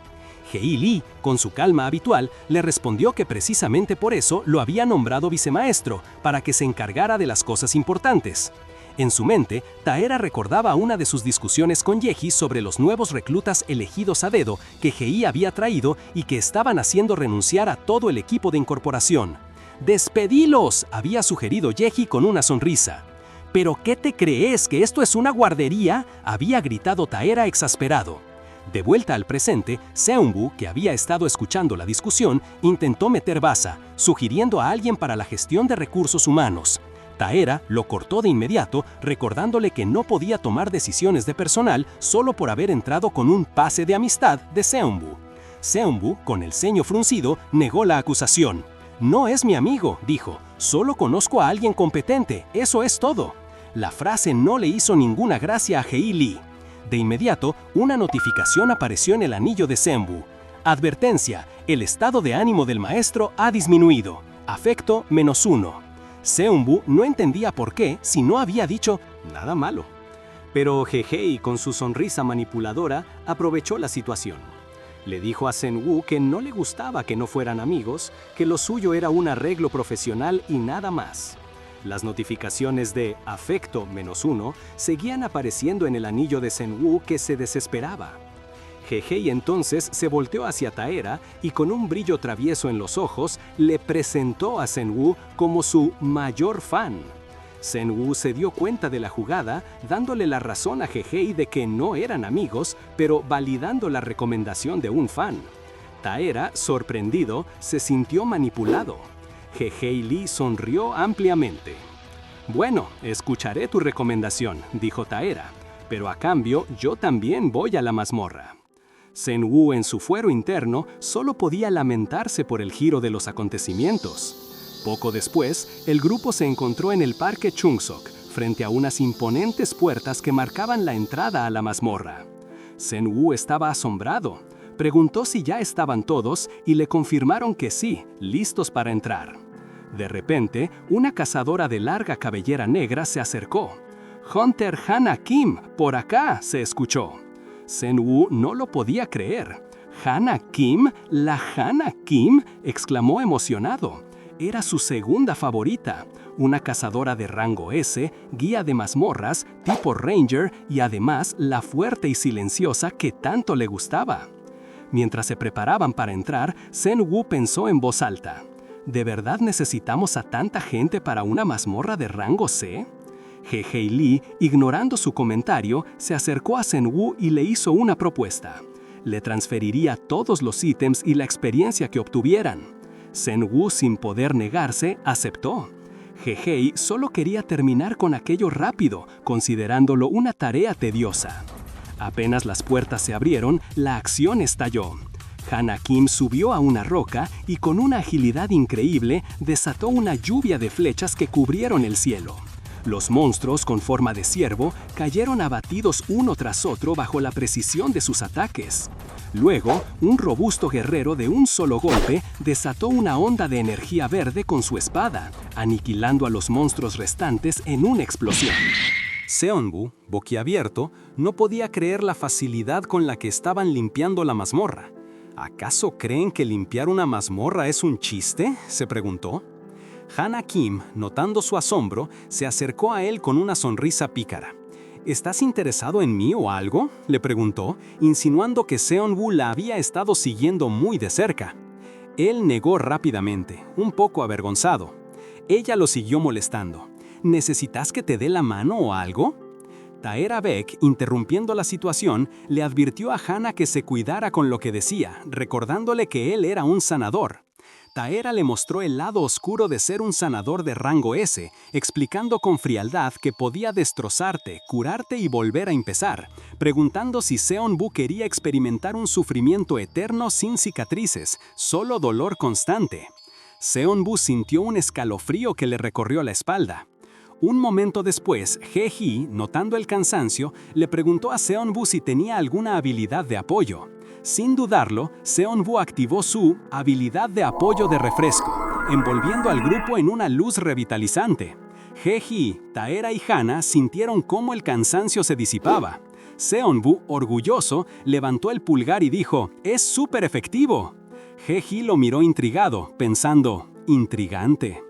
Hei Lee, con su calma habitual, le respondió que precisamente por eso lo había nombrado vicemaestro, para que se encargara de las cosas importantes. En su mente, Taera recordaba una de sus discusiones con Yeji sobre los nuevos reclutas elegidos a dedo que Hei había traído y que estaban haciendo renunciar a todo el equipo de incorporación. «¡Despedilos!», había sugerido Yeji con una sonrisa. «¿Pero qué te crees? ¿Que esto es una guardería?», había gritado Taera exasperado. De vuelta al presente, Seonbu, que había estado escuchando la discusión, intentó meter baza, sugiriendo a alguien para la gestión de recursos humanos. Taera lo cortó de inmediato, recordándole que no podía tomar decisiones de personal solo por haber entrado con un pase de amistad de Seonbu. Seonbu, con el ceño fruncido, negó la acusación. «No es mi amigo», dijo, «solo conozco a alguien competente, eso es todo». La frase no le hizo ninguna gracia a Hei Lee. De inmediato, una notificación apareció en el anillo de Seonbu. Advertencia: el estado de ánimo del maestro ha disminuido. Afecto -1. Seonbu no entendía por qué si no había dicho nada malo. Pero Hei, con su sonrisa manipuladora, aprovechó la situación. Le dijo a Seonbu que no le gustaba que no fueran amigos, que lo suyo era un arreglo profesional y nada más. Las notificaciones de afecto -1 seguían apareciendo en el anillo de Seonbu, que se desesperaba. Hei entonces se volteó hacia Taera y con un brillo travieso en los ojos le presentó a Seonbu como su mayor fan. Seonbu se dio cuenta de la jugada, dándole la razón a Hei de que no eran amigos, pero validando la recomendación de un fan. Taera, sorprendido, se sintió manipulado. Hei Lee sonrió ampliamente. «Bueno, escucharé tu recomendación», dijo Taera, «pero a cambio yo también voy a la mazmorra». Seonbu, en su fuero interno, solo podía lamentarse por el giro de los acontecimientos. Poco después, el grupo se encontró en el parque Chungsok, frente a unas imponentes puertas que marcaban la entrada a la mazmorra. Seonbu estaba asombrado. Preguntó si ya estaban todos y le confirmaron que sí, listos para entrar. De repente, una cazadora de larga cabellera negra se acercó. «Hunter Hana Kim, por acá», se escuchó. Seonbu no lo podía creer. «¿Hana Kim? ¿La Hana Kim?», exclamó emocionado. Era su segunda favorita, una cazadora de rango S, guía de mazmorras, tipo Ranger y además la fuerte y silenciosa que tanto le gustaba. Mientras se preparaban para entrar, Seonbu pensó en voz alta. ¿De verdad necesitamos a tanta gente para una mazmorra de rango C? Hei Lee, ignorando su comentario, se acercó a Seonbu y le hizo una propuesta. Le transferiría todos los ítems y la experiencia que obtuvieran. Seonbu, sin poder negarse, aceptó. Hei solo quería terminar con aquello rápido, considerándolo una tarea tediosa. Apenas las puertas se abrieron, la acción estalló. Hana Kim subió a una roca y con una agilidad increíble desató una lluvia de flechas que cubrieron el cielo. Los monstruos con forma de ciervo cayeron abatidos uno tras otro bajo la precisión de sus ataques. Luego, un robusto guerrero de un solo golpe desató una onda de energía verde con su espada, aniquilando a los monstruos restantes en una explosión. Seonbu, boquiabierto, no podía creer la facilidad con la que estaban limpiando la mazmorra. ¿Acaso creen que limpiar una mazmorra es un chiste?, se preguntó. Hana Kim, notando su asombro, se acercó a él con una sonrisa pícara. ¿Estás interesado en mí o algo?, le preguntó, insinuando que Seonbu la había estado siguiendo muy de cerca. Él negó rápidamente, un poco avergonzado. Ella lo siguió molestando. ¿Necesitas que te dé la mano o algo? Taera Beck, interrumpiendo la situación, le advirtió a Hana que se cuidara con lo que decía, recordándole que él era un sanador. Taera le mostró el lado oscuro de ser un sanador de rango S, explicando con frialdad que podía destrozarte, curarte y volver a empezar, preguntando si Seonbu quería experimentar un sufrimiento eterno sin cicatrices, solo dolor constante. Seonbu sintió un escalofrío que le recorrió la espalda. Un momento después, Jae-hee, notando el cansancio, le preguntó a Seonbu si tenía alguna habilidad de apoyo. Sin dudarlo, Seonbu activó su habilidad de apoyo de refresco, envolviendo al grupo en una luz revitalizante. Jae-hee, Taera y Hana sintieron cómo el cansancio se disipaba. Seonbu, orgulloso, levantó el pulgar y dijo, «¡Es súper efectivo!». Jae-hee lo miró intrigado, pensando, «intrigante».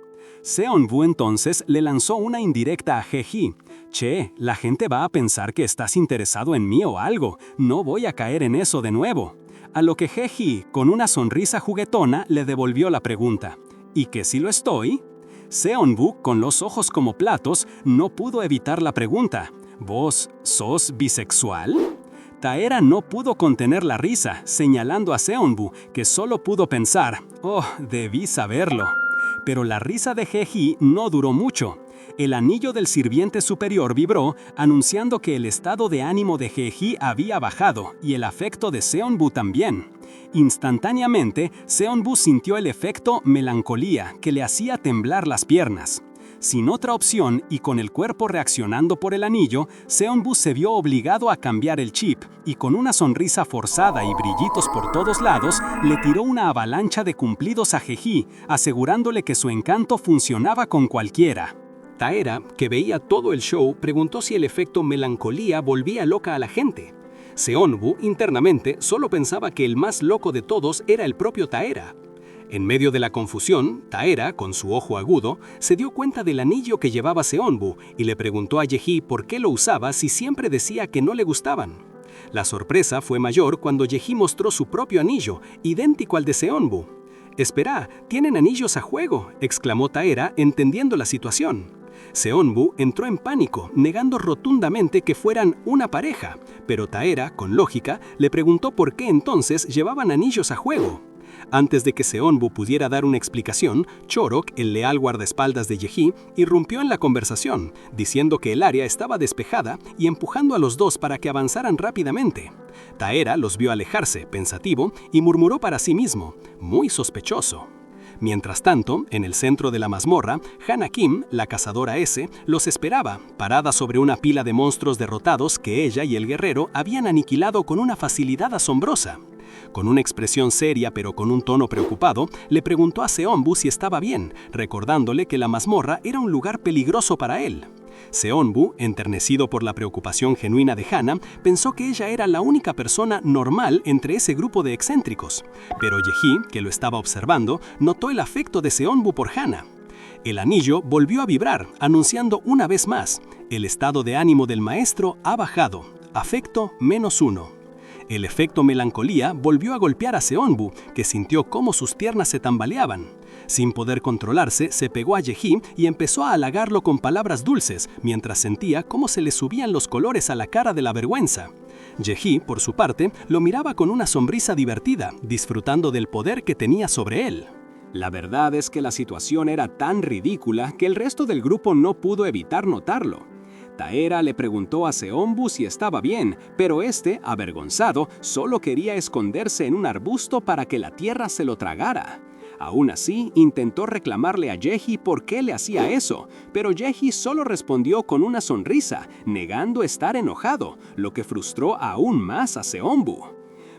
Seonbu entonces le lanzó una indirecta a Jae-hee. «Che, la gente va a pensar que estás interesado en mí o algo, no voy a caer en eso de nuevo». A lo que Jae-hee, con una sonrisa juguetona, le devolvió la pregunta. «¿Y que si lo estoy?». Seonbu, con los ojos como platos, no pudo evitar la pregunta. «¿Vos sos bisexual?». Taera no pudo contener la risa, señalando a Seonbu, que solo pudo pensar, «Oh, debí saberlo». Pero la risa de Jae-hee no duró mucho. El anillo del sirviente superior vibró, anunciando que el estado de ánimo de Jae-hee había bajado y el afecto de Seonbu también. Instantáneamente, Seonbu sintió el efecto melancolía que le hacía temblar las piernas. Sin otra opción y con el cuerpo reaccionando por el anillo, Seonbu se vio obligado a cambiar el chip y con una sonrisa forzada y brillitos por todos lados, le tiró una avalancha de cumplidos a Jae-hee, asegurándole que su encanto funcionaba con cualquiera. Taera, que veía todo el show, preguntó si el efecto melancolía volvía loca a la gente. Seonbu, internamente, solo pensaba que el más loco de todos era el propio Taera. En medio de la confusión, Taera, con su ojo agudo, se dio cuenta del anillo que llevaba Seonbu y le preguntó a Jae-hee por qué lo usaba si siempre decía que no le gustaban. La sorpresa fue mayor cuando Jae-hee mostró su propio anillo, idéntico al de Seonbu. «Espera, tienen anillos a juego», exclamó Taera, entendiendo la situación. Seonbu entró en pánico, negando rotundamente que fueran una pareja, pero Taera, con lógica, le preguntó por qué entonces llevaban anillos a juego. Antes de que Seonbu pudiera dar una explicación, Chorok, el leal guardaespaldas de Jae-hee, irrumpió en la conversación, diciendo que el área estaba despejada y empujando a los dos para que avanzaran rápidamente. Taera los vio alejarse, pensativo, y murmuró para sí mismo, «muy sospechoso». Mientras tanto, en el centro de la mazmorra, Hana Kim, la cazadora S, los esperaba, parada sobre una pila de monstruos derrotados que ella y el guerrero habían aniquilado con una facilidad asombrosa. Con una expresión seria pero con un tono preocupado, le preguntó a Seonbu si estaba bien, recordándole que la mazmorra era un lugar peligroso para él. Seonbu, enternecido por la preocupación genuina de Hana, pensó que ella era la única persona normal entre ese grupo de excéntricos. Pero Jae-hee, que lo estaba observando, notó el afecto de Seonbu por Hana. El anillo volvió a vibrar, anunciando una vez más, el estado de ánimo del maestro ha bajado, afecto -1. El efecto melancolía volvió a golpear a Seonbu, que sintió cómo sus piernas se tambaleaban. Sin poder controlarse, se pegó a Jae-hee y empezó a halagarlo con palabras dulces, mientras sentía cómo se le subían los colores a la cara de la vergüenza. Jae-hee, por su parte, lo miraba con una sonrisa divertida, disfrutando del poder que tenía sobre él. La verdad es que la situación era tan ridícula que el resto del grupo no pudo evitar notarlo. Taera le preguntó a Seonbu si estaba bien, pero este, avergonzado, solo quería esconderse en un arbusto para que la tierra se lo tragara. Aún así, intentó reclamarle a Jaehi por qué le hacía eso, pero Jaehi solo respondió con una sonrisa, negando estar enojado, lo que frustró aún más a Seonbu.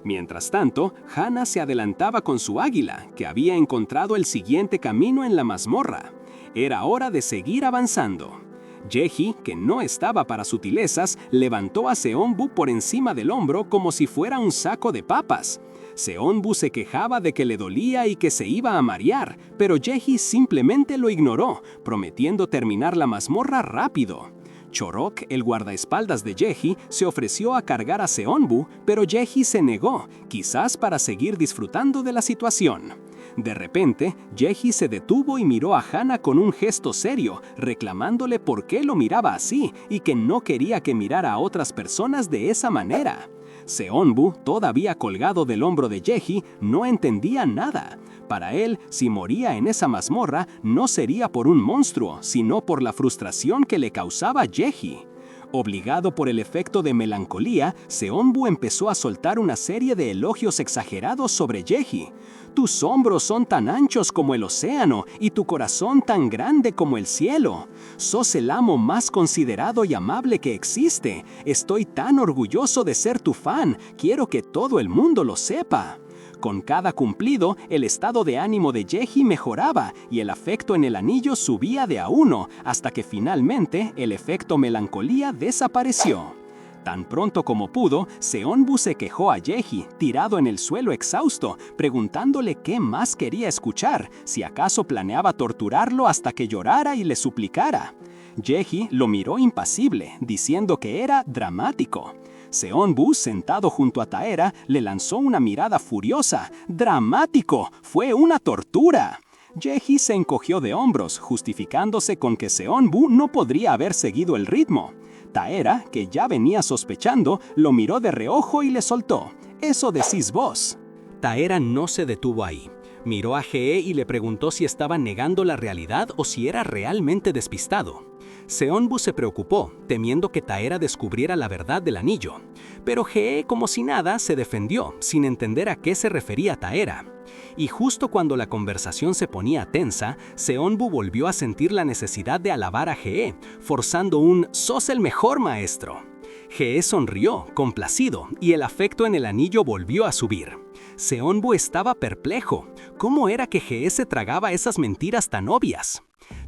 Mientras tanto, Hana se adelantaba con su águila, que había encontrado el siguiente camino en la mazmorra. Era hora de seguir avanzando. Jaehi, que no estaba para sutilezas, levantó a Seonbu por encima del hombro como si fuera un saco de papas. Seonbu se quejaba de que le dolía y que se iba a marear, pero Jaehi simplemente lo ignoró, prometiendo terminar la mazmorra rápido. Chorok, el guardaespaldas de Jaehi, se ofreció a cargar a Seonbu, pero Jaehi se negó, quizás para seguir disfrutando de la situación. De repente, Jaehi se detuvo y miró a Hana con un gesto serio, reclamándole por qué lo miraba así y que no quería que mirara a otras personas de esa manera. Seonbu, todavía colgado del hombro de Jaehi, no entendía nada. Para él, si moría en esa mazmorra, no sería por un monstruo, sino por la frustración que le causaba Jaehi. Obligado por el efecto de melancolía, Seonbu empezó a soltar una serie de elogios exagerados sobre Jaehi. Tus hombros son tan anchos como el océano y tu corazón tan grande como el cielo. Sos el amo más considerado y amable que existe. Estoy tan orgulloso de ser tu fan. Quiero que todo el mundo lo sepa. Con cada cumplido, el estado de ánimo de Jaehi mejoraba y el afecto en el anillo subía de a 1, hasta que finalmente el efecto melancolía desapareció. Tan pronto como pudo, Seonbu se quejó a Jaehi, tirado en el suelo exhausto, preguntándole qué más quería escuchar, si acaso planeaba torturarlo hasta que llorara y le suplicara. Jaehi lo miró impasible, diciendo que era dramático. Seonbu, sentado junto a Taera, le lanzó una mirada furiosa. ¡Dramático! ¡Fue una tortura! Jaehi se encogió de hombros, justificándose con que Seonbu no podría haber seguido el ritmo. Taera, que ya venía sospechando, lo miró de reojo y le soltó. «Eso decís vos». Taera no se detuvo ahí. Miró a Gee y le preguntó si estaba negando la realidad o si era realmente despistado. Seonbu se preocupó, temiendo que Taera descubriera la verdad del anillo. Pero Gee, como si nada, se defendió, sin entender a qué se refería Taera. Y justo cuando la conversación se ponía tensa, Seonbu volvió a sentir la necesidad de alabar a Gee, forzando un «¡Sos el mejor maestro!». Gee sonrió, complacido, y el afecto en el anillo volvió a subir. Seonbu estaba perplejo. ¿Cómo era que Gee se tragaba esas mentiras tan obvias?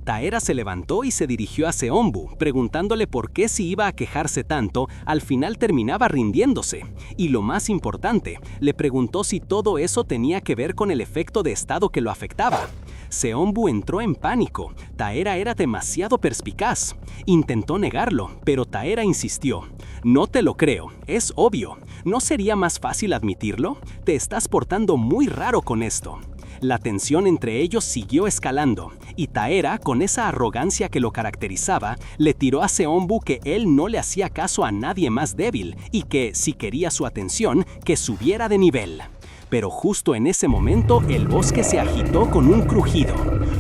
Taera se levantó y se dirigió a Seonbu, preguntándole por qué si iba a quejarse tanto, al final terminaba rindiéndose. Y lo más importante, le preguntó si todo eso tenía que ver con el efecto de estado que lo afectaba. Seonbu entró en pánico. Taera era demasiado perspicaz. Intentó negarlo, pero Taera insistió. «No te lo creo, es obvio. ¿No sería más fácil admitirlo? Te estás portando muy raro con esto». La tensión entre ellos siguió escalando, y Taera, con esa arrogancia que lo caracterizaba, le tiró a Seonbu que él no le hacía caso a nadie más débil y que, si quería su atención, que subiera de nivel. Pero justo en ese momento, el bosque se agitó con un crujido.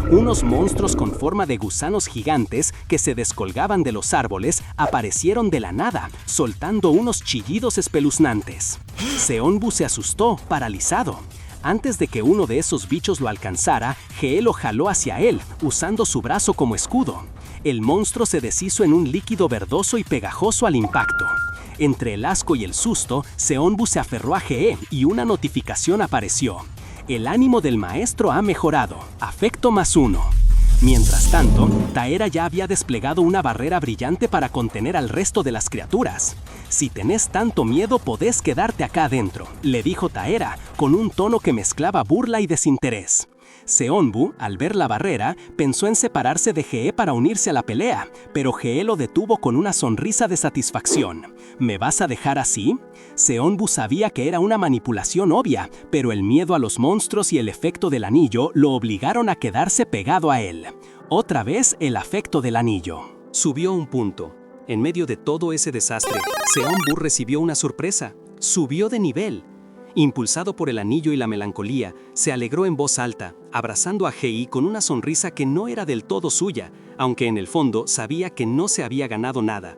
Unos monstruos con forma de gusanos gigantes que se descolgaban de los árboles aparecieron de la nada, soltando unos chillidos espeluznantes. Seonbu se asustó, paralizado. Antes de que uno de esos bichos lo alcanzara, Gee lo jaló hacia él, usando su brazo como escudo. El monstruo se deshizo en un líquido verdoso y pegajoso al impacto. Entre el asco y el susto, Seonbu se aferró a Gee y una notificación apareció. El ánimo del maestro ha mejorado. Afecto +1. Mientras tanto, Taera ya había desplegado una barrera brillante para contener al resto de las criaturas. «Si tenés tanto miedo, podés quedarte acá adentro», le dijo Taera, con un tono que mezclaba burla y desinterés. Seonbu, al ver la barrera, pensó en separarse de Gee para unirse a la pelea, pero Gee lo detuvo con una sonrisa de satisfacción. «¿Me vas a dejar así?». Seonbu sabía que era una manipulación obvia, pero el miedo a los monstruos y el efecto del anillo lo obligaron a quedarse pegado a él. Otra vez el afecto del anillo. Subió un punto. En medio de todo ese desastre, Seonbu recibió una sorpresa. Subió de nivel. Impulsado por el anillo y la melancolía, se alegró en voz alta, abrazando a Hei con una sonrisa que no era del todo suya, aunque en el fondo sabía que no se había ganado nada.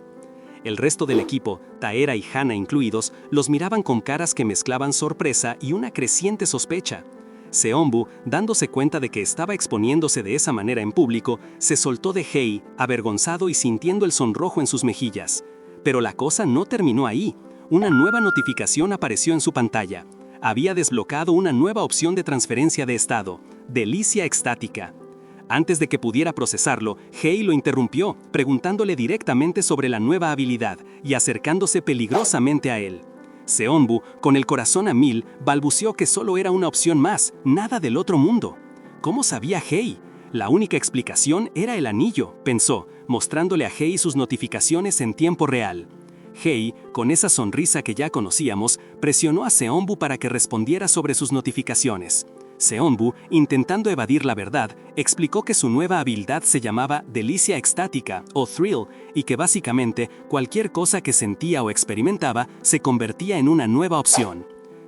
El resto del equipo, Taera y Hana incluidos, los miraban con caras que mezclaban sorpresa y una creciente sospecha. Seonbu, dándose cuenta de que estaba exponiéndose de esa manera en público, se soltó de Hei, avergonzado y sintiendo el sonrojo en sus mejillas. Pero la cosa no terminó ahí. Una nueva notificación apareció en su pantalla. Había desbloqueado una nueva opción de transferencia de estado, delicia extática. Antes de que pudiera procesarlo, Hei lo interrumpió, preguntándole directamente sobre la nueva habilidad y acercándose peligrosamente a él. Seonbu, con el corazón a mil, balbuceó que solo era una opción más, nada del otro mundo. ¿Cómo sabía Hei? La única explicación era el anillo, pensó, mostrándole a Hei sus notificaciones en tiempo real. Hei, con esa sonrisa que ya conocíamos, presionó a Seonbu para que respondiera sobre sus notificaciones. Seonbu, intentando evadir la verdad, explicó que su nueva habilidad se llamaba delicia extática o thrill y que básicamente cualquier cosa que sentía o experimentaba se convertía en una nueva opción.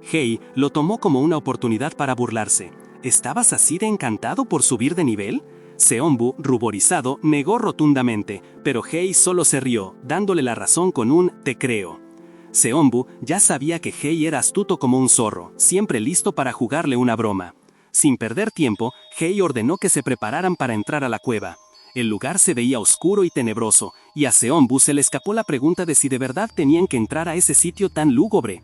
Hei lo tomó como una oportunidad para burlarse. ¿Estabas así de encantado por subir de nivel? Seonbu, ruborizado, negó rotundamente, pero Hei solo se rió, dándole la razón con un «te creo». Seonbu ya sabía que Hei era astuto como un zorro, siempre listo para jugarle una broma. Sin perder tiempo, Hei ordenó que se prepararan para entrar a la cueva. El lugar se veía oscuro y tenebroso, y a Seonbu se le escapó la pregunta de si de verdad tenían que entrar a ese sitio tan lúgubre.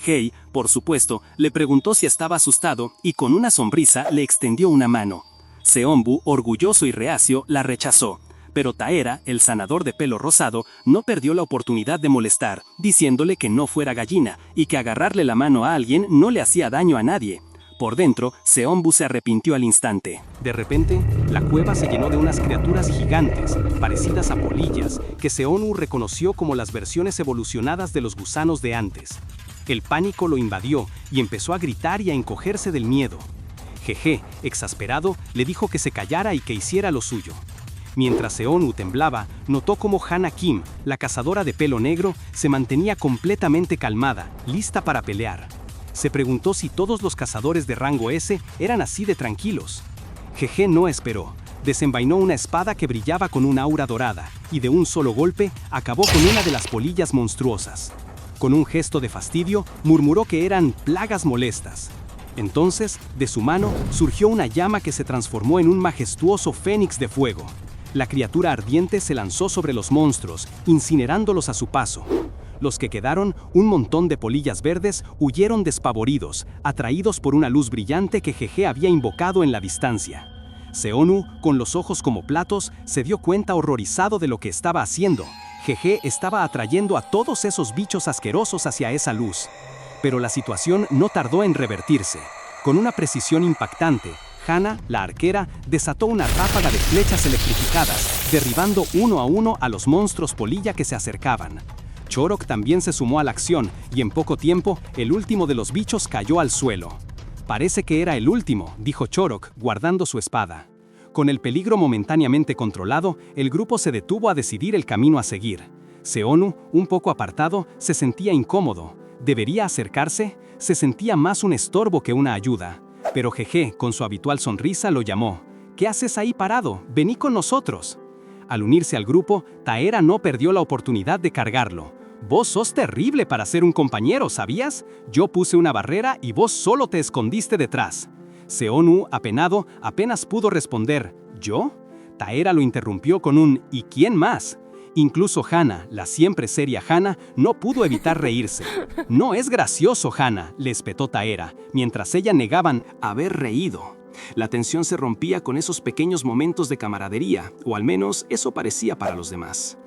Hei, por supuesto, le preguntó si estaba asustado y con una sonrisa le extendió una mano. Seonbu, orgulloso y reacio, la rechazó. Pero Taera, el sanador de pelo rosado, no perdió la oportunidad de molestar, diciéndole que no fuera gallina y que agarrarle la mano a alguien no le hacía daño a nadie. Por dentro, Seonbu se arrepintió al instante. De repente, la cueva se llenó de unas criaturas gigantes, parecidas a polillas, que Seonbu reconoció como las versiones evolucionadas de los gusanos de antes. El pánico lo invadió y empezó a gritar y a encogerse del miedo. Jeje, exasperado, le dijo que se callara y que hiciera lo suyo. Mientras Seonbu temblaba, notó cómo Hana Kim, la cazadora de pelo negro, se mantenía completamente calmada, lista para pelear. Se preguntó si todos los cazadores de rango S eran así de tranquilos. Jeje no esperó. Desenvainó una espada que brillaba con un aura dorada, y de un solo golpe acabó con una de las polillas monstruosas. Con un gesto de fastidio, murmuró que eran plagas molestas. Entonces, de su mano, surgió una llama que se transformó en un majestuoso fénix de fuego. La criatura ardiente se lanzó sobre los monstruos, incinerándolos a su paso. Los que quedaron, un montón de polillas verdes, huyeron despavoridos, atraídos por una luz brillante que Jeje había invocado en la distancia. Seonbu, con los ojos como platos, se dio cuenta horrorizado de lo que estaba haciendo. Jeje estaba atrayendo a todos esos bichos asquerosos hacia esa luz. Pero la situación no tardó en revertirse. Con una precisión impactante, Hana, la arquera, desató una ráfaga de flechas electrificadas, derribando uno a uno a los monstruos polilla que se acercaban. Chorok también se sumó a la acción, y en poco tiempo, el último de los bichos cayó al suelo. «Parece que era el último», dijo Chorok, guardando su espada. Con el peligro momentáneamente controlado, el grupo se detuvo a decidir el camino a seguir. Seonbu, un poco apartado, se sentía incómodo. ¿Debería acercarse? Se sentía más un estorbo que una ayuda. Pero Jeje, con su habitual sonrisa, lo llamó. «¿Qué haces ahí parado? Vení con nosotros». Al unirse al grupo, Taera no perdió la oportunidad de cargarlo. «Vos sos terrible para ser un compañero, ¿sabías? Yo puse una barrera y vos solo te escondiste detrás». Seonbu, apenado, apenas pudo responder. «¿Yo?». Taera lo interrumpió con un «¿Y quién más?». Incluso Hana, la siempre seria Hana, no pudo evitar reírse. «No es gracioso, Hana», le espetó Taera, mientras ella negaban haber reído. La tensión se rompía con esos pequeños momentos de camaradería, o al menos eso parecía para los demás.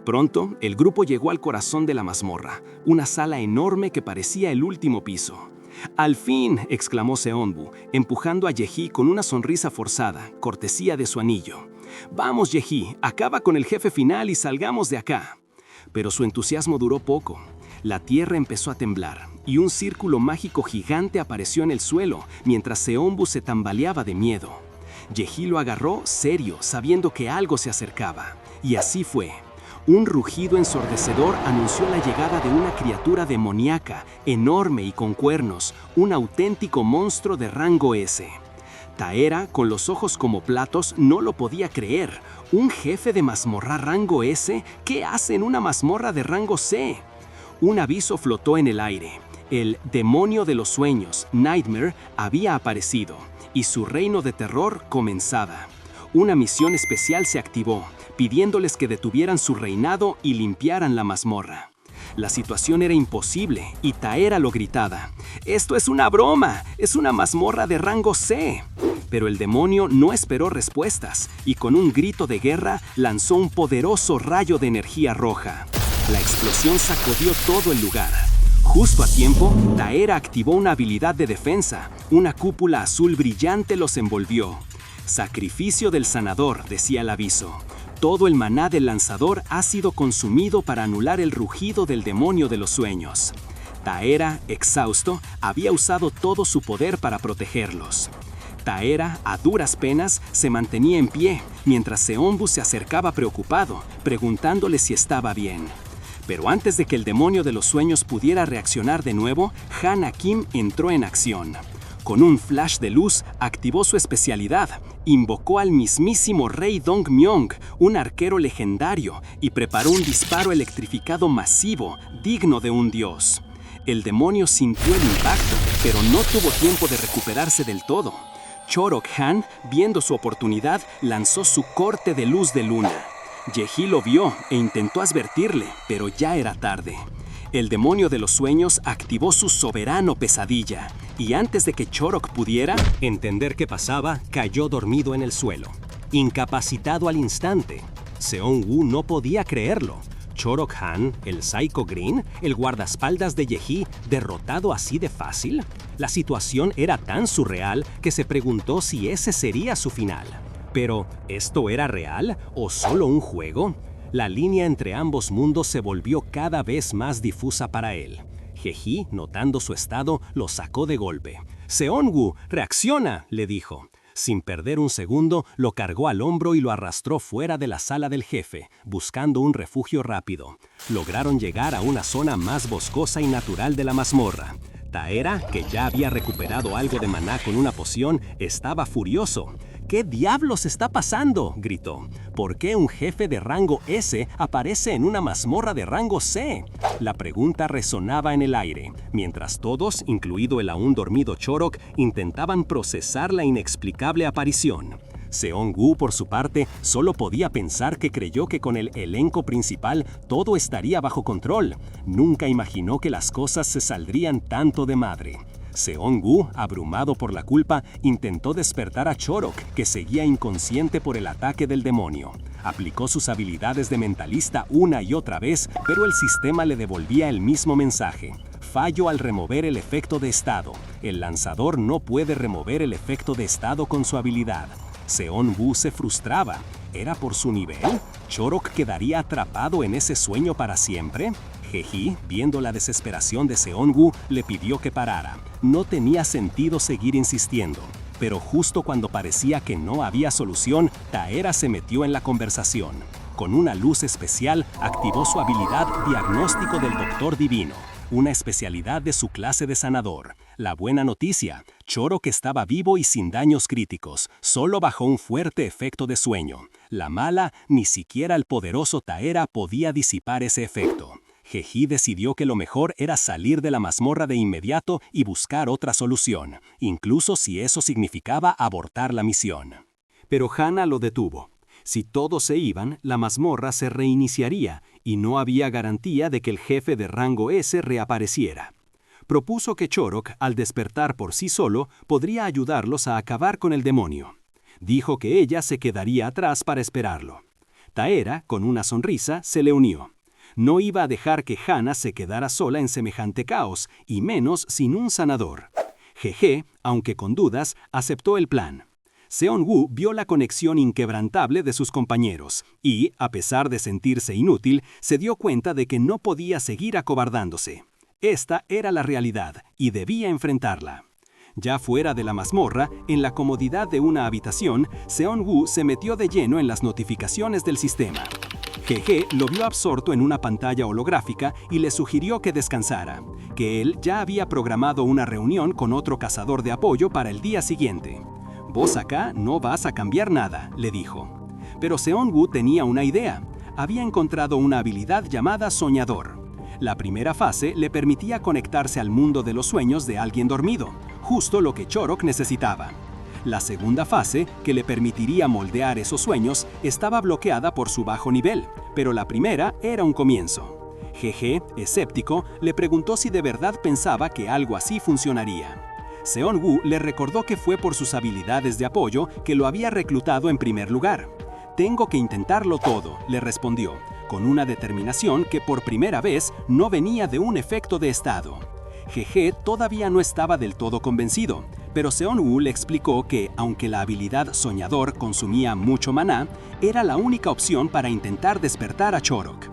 Pronto, el grupo llegó al corazón de la mazmorra, una sala enorme que parecía el último piso. «¡Al fin!», exclamó Seonbu, empujando a Yeji con una sonrisa forzada, cortesía de su anillo. «Vamos, Yeji, acaba con el jefe final y salgamos de acá». Pero su entusiasmo duró poco. La tierra empezó a temblar, y un círculo mágico gigante apareció en el suelo, mientras Seonbu se tambaleaba de miedo. Yeji lo agarró serio, sabiendo que algo se acercaba. Y así fue. Un rugido ensordecedor anunció la llegada de una criatura demoníaca, enorme y con cuernos, un auténtico monstruo de rango S. Taera, con los ojos como platos, no lo podía creer. ¿Un jefe de mazmorra rango S? ¿Qué hace en una mazmorra de rango C? Un aviso flotó en el aire. El demonio de los sueños, Nightmare, había aparecido, y su reino de terror comenzaba. Una misión especial se activó, pidiéndoles que detuvieran su reinado y limpiaran la mazmorra. La situación era imposible, y Taera lo gritaba. «¡Esto es una broma! ¡Es una mazmorra de rango C!» Pero el demonio no esperó respuestas, y con un grito de guerra lanzó un poderoso rayo de energía roja. La explosión sacudió todo el lugar. Justo a tiempo, Taera activó una habilidad de defensa. Una cúpula azul brillante los envolvió. «Sacrificio del sanador», decía el aviso. Todo el maná del lanzador ha sido consumido para anular el rugido del demonio de los sueños. Taera, exhausto, había usado todo su poder para protegerlos. Taera, a duras penas, se mantenía en pie, mientras Seonbu se acercaba preocupado, preguntándole si estaba bien. Pero antes de que el demonio de los sueños pudiera reaccionar de nuevo, Han Kim entró en acción. Con un flash de luz, activó su especialidad, invocó al mismísimo Rey Dongmyong, un arquero legendario, y preparó un disparo electrificado masivo, digno de un dios. El demonio sintió el impacto, pero no tuvo tiempo de recuperarse del todo. Chorok-han, viendo su oportunidad, lanzó su corte de luz de luna. Yeji lo vio e intentó advertirle, pero ya era tarde. El demonio de los sueños activó su soberano pesadilla, y antes de que Chorok pudiera entender qué pasaba, cayó dormido en el suelo, incapacitado al instante. Seonwu no podía creerlo. Chorok-han, el Psycho Green, el guardaespaldas de Yeji, derrotado así de fácil. La situación era tan surreal que se preguntó si ese sería su final. Pero, ¿esto era real o solo un juego? La línea entre ambos mundos se volvió cada vez más difusa para él. Yeji, notando su estado, lo sacó de golpe. «Seonwu, reacciona», le dijo. Sin perder un segundo, lo cargó al hombro y lo arrastró fuera de la sala del jefe, buscando un refugio rápido. Lograron llegar a una zona más boscosa y natural de la mazmorra. Taera, que ya había recuperado algo de maná con una poción, estaba furioso. «¿Qué diablos está pasando?», gritó. «¿Por qué un jefe de rango S aparece en una mazmorra de rango C?». La pregunta resonaba en el aire, mientras todos, incluido el aún dormido Chorok, intentaban procesar la inexplicable aparición. Seonwu, por su parte, solo podía pensar que creyó que con el elenco principal todo estaría bajo control. Nunca imaginó que las cosas se saldrían tanto de madre. Seonwu, abrumado por la culpa, intentó despertar a Chorok, que seguía inconsciente por el ataque del demonio. Aplicó sus habilidades de mentalista una y otra vez, pero el sistema le devolvía el mismo mensaje. Fallo al remover el efecto de estado. El lanzador no puede remover el efecto de estado con su habilidad. Seonwu se frustraba. ¿Era por su nivel? ¿Chorok quedaría atrapado en ese sueño para siempre? Yeji, viendo la desesperación de Seonwu, le pidió que parara. No tenía sentido seguir insistiendo. Pero justo cuando parecía que no había solución, Taera se metió en la conversación. Con una luz especial, activó su habilidad Diagnóstico del Doctor Divino, una especialidad de su clase de sanador. La buena noticia, Chorok estaba vivo y sin daños críticos, solo bajo un fuerte efecto de sueño. La mala, ni siquiera el poderoso Taera podía disipar ese efecto. Yeji decidió que lo mejor era salir de la mazmorra de inmediato y buscar otra solución, incluso si eso significaba abortar la misión. Pero Hana lo detuvo. Si todos se iban, la mazmorra se reiniciaría y no había garantía de que el jefe de rango S reapareciera. Propuso que Chorok, al despertar por sí solo, podría ayudarlos a acabar con el demonio. Dijo que ella se quedaría atrás para esperarlo. Taera, con una sonrisa, se le unió. No iba a dejar que Hana se quedara sola en semejante caos, y menos sin un sanador. Jeje, aunque con dudas, aceptó el plan. Seonwu vio la conexión inquebrantable de sus compañeros y, a pesar de sentirse inútil, se dio cuenta de que no podía seguir acobardándose. Esta era la realidad y debía enfrentarla. Ya fuera de la mazmorra, en la comodidad de una habitación, Seonwu se metió de lleno en las notificaciones del sistema. Jeje lo vio absorto en una pantalla holográfica y le sugirió que descansara, que él ya había programado una reunión con otro cazador de apoyo para el día siguiente. «Vos acá no vas a cambiar nada», le dijo. Pero Seon-woo tenía una idea. Había encontrado una habilidad llamada soñador. La primera fase le permitía conectarse al mundo de los sueños de alguien dormido, justo lo que Chorok necesitaba. La segunda fase, que le permitiría moldear esos sueños, estaba bloqueada por su bajo nivel, pero la primera era un comienzo. Jeje, escéptico, le preguntó si de verdad pensaba que algo así funcionaría. Seon-woo le recordó que fue por sus habilidades de apoyo que lo había reclutado en primer lugar. «Tengo que intentarlo todo», le respondió, con una determinación que por primera vez no venía de un efecto de estado. Jeje todavía no estaba del todo convencido, pero Seon-woo le explicó que, aunque la habilidad soñador consumía mucho maná, era la única opción para intentar despertar a Chorok.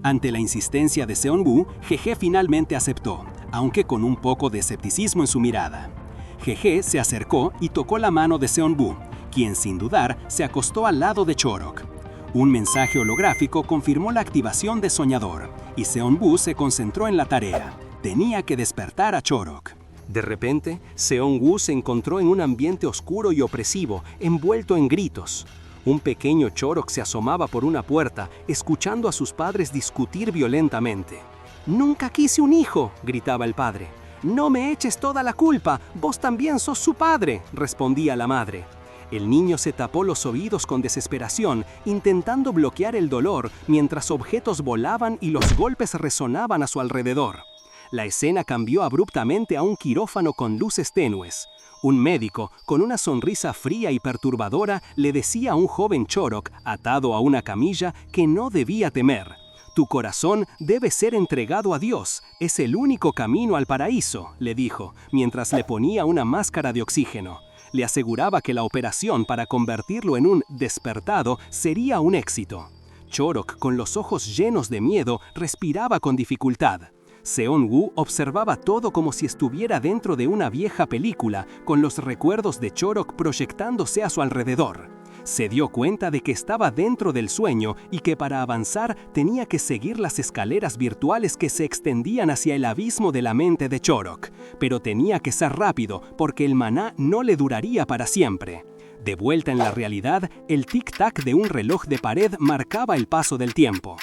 Ante la insistencia de Seon-woo, Jeje finalmente aceptó, aunque con un poco de escepticismo en su mirada. Jeje se acercó y tocó la mano de Seon-woo, quien sin dudar se acostó al lado de Chorok. Un mensaje holográfico confirmó la activación de Soñador, y Seon-woo se concentró en la tarea. Tenía que despertar a Chorok. De repente, Seon-woo se encontró en un ambiente oscuro y opresivo, envuelto en gritos. Un pequeño Chorok se asomaba por una puerta, escuchando a sus padres discutir violentamente. «Nunca quise un hijo», gritaba el padre. «No me eches toda la culpa, vos también sos su padre», respondía la madre. El niño se tapó los oídos con desesperación, intentando bloquear el dolor mientras objetos volaban y los golpes resonaban a su alrededor. La escena cambió abruptamente a un quirófano con luces tenues. Un médico, con una sonrisa fría y perturbadora, le decía a un joven Chorok, atado a una camilla, que no debía temer. «Tu corazón debe ser entregado a Dios, es el único camino al paraíso», le dijo, mientras le ponía una máscara de oxígeno. Le aseguraba que la operación para convertirlo en un despertado sería un éxito. Chorok, con los ojos llenos de miedo, respiraba con dificultad. Seon-woo observaba todo como si estuviera dentro de una vieja película, con los recuerdos de Chorok proyectándose a su alrededor. Se dio cuenta de que estaba dentro del sueño y que para avanzar tenía que seguir las escaleras virtuales que se extendían hacia el abismo de la mente de Chorok. Pero tenía que ser rápido, porque el maná no le duraría para siempre. De vuelta en la realidad, el tic-tac de un reloj de pared marcaba el paso del tiempo.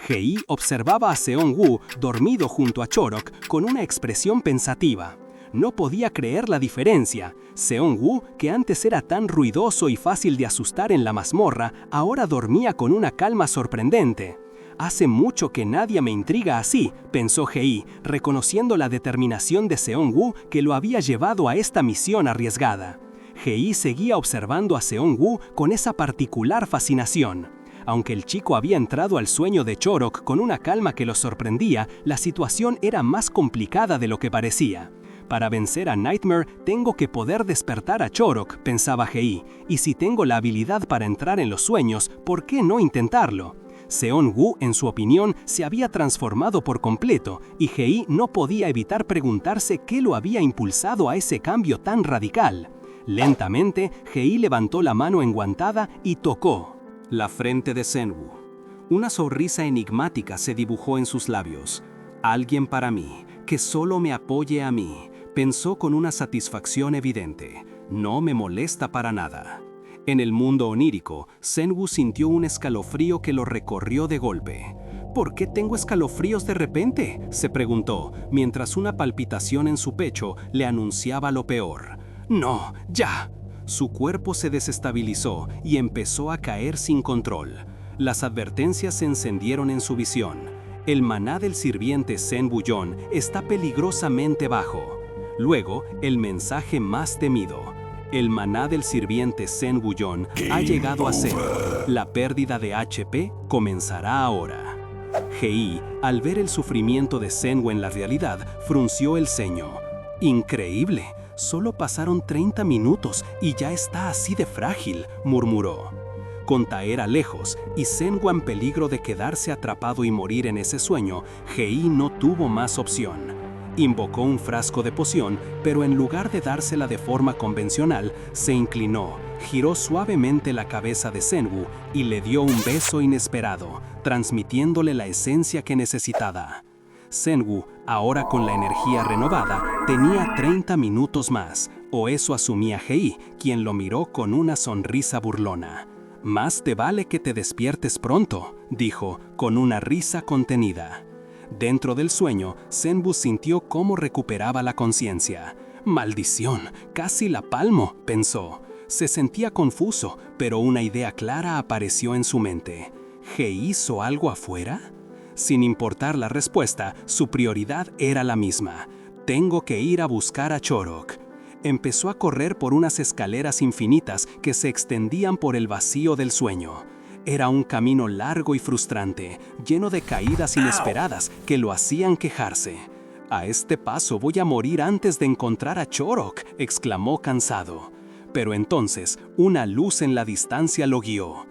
Hei observaba a Seon-woo dormido junto a Chorok con una expresión pensativa. No podía creer la diferencia. Seon-woo, que antes era tan ruidoso y fácil de asustar en la mazmorra, ahora dormía con una calma sorprendente. «Hace mucho que nadie me intriga así», pensó Hei, reconociendo la determinación de Seon-woo que lo había llevado a esta misión arriesgada. Hei seguía observando a Seon-woo con esa particular fascinación. Aunque el chico había entrado al sueño de Chorok con una calma que lo sorprendía, la situación era más complicada de lo que parecía. «Para vencer a Nightmare, tengo que poder despertar a Chorok», pensaba Hei, «y si tengo la habilidad para entrar en los sueños, ¿por qué no intentarlo?». Seon-woo, en su opinión, se había transformado por completo, y Hei no podía evitar preguntarse qué lo había impulsado a ese cambio tan radical. Lentamente, Hei levantó la mano enguantada y tocó la frente de Seon-woo. Una sonrisa enigmática se dibujó en sus labios. «Alguien para mí, que solo me apoye a mí», pensó con una satisfacción evidente. «No me molesta para nada». En el mundo onírico, Seon-woo sintió un escalofrío que lo recorrió de golpe. «¿Por qué tengo escalofríos de repente?», se preguntó, mientras una palpitación en su pecho le anunciaba lo peor. «No, ya». Su cuerpo se desestabilizó y empezó a caer sin control. Las advertencias se encendieron en su visión. El maná del sirviente Sen Bullón está peligrosamente bajo. Luego, el mensaje más temido. El maná del sirviente Sen Bullón ha llegado a cero. La pérdida de HP comenzará ahora. Hei, al ver el sufrimiento de Senwu en la realidad, frunció el ceño. «Increíble, solo pasaron 30 minutos y ya está así de frágil», murmuró. Con Taera lejos y Senwu en peligro de quedarse atrapado y morir en ese sueño, Hei no tuvo más opción. Invocó un frasco de poción, pero en lugar de dársela de forma convencional, se inclinó, giró suavemente la cabeza de Senwu y le dio un beso inesperado, transmitiéndole la esencia que necesitaba. Senwu, ahora con la energía renovada, tenía 30 minutos más, o eso asumía Hei, quien lo miró con una sonrisa burlona. «Más te vale que te despiertes pronto», dijo, con una risa contenida. Dentro del sueño, Senwu sintió cómo recuperaba la conciencia. «Maldición, casi la palmo», pensó. Se sentía confuso, pero una idea clara apareció en su mente. ¿Hei hizo algo afuera? Sin importar la respuesta, su prioridad era la misma. «Tengo que ir a buscar a Chorok». Empezó a correr por unas escaleras infinitas que se extendían por el vacío del sueño. Era un camino largo y frustrante, lleno de caídas inesperadas que lo hacían quejarse. «A este paso voy a morir antes de encontrar a Chorok», exclamó cansado. Pero entonces, una luz en la distancia lo guió.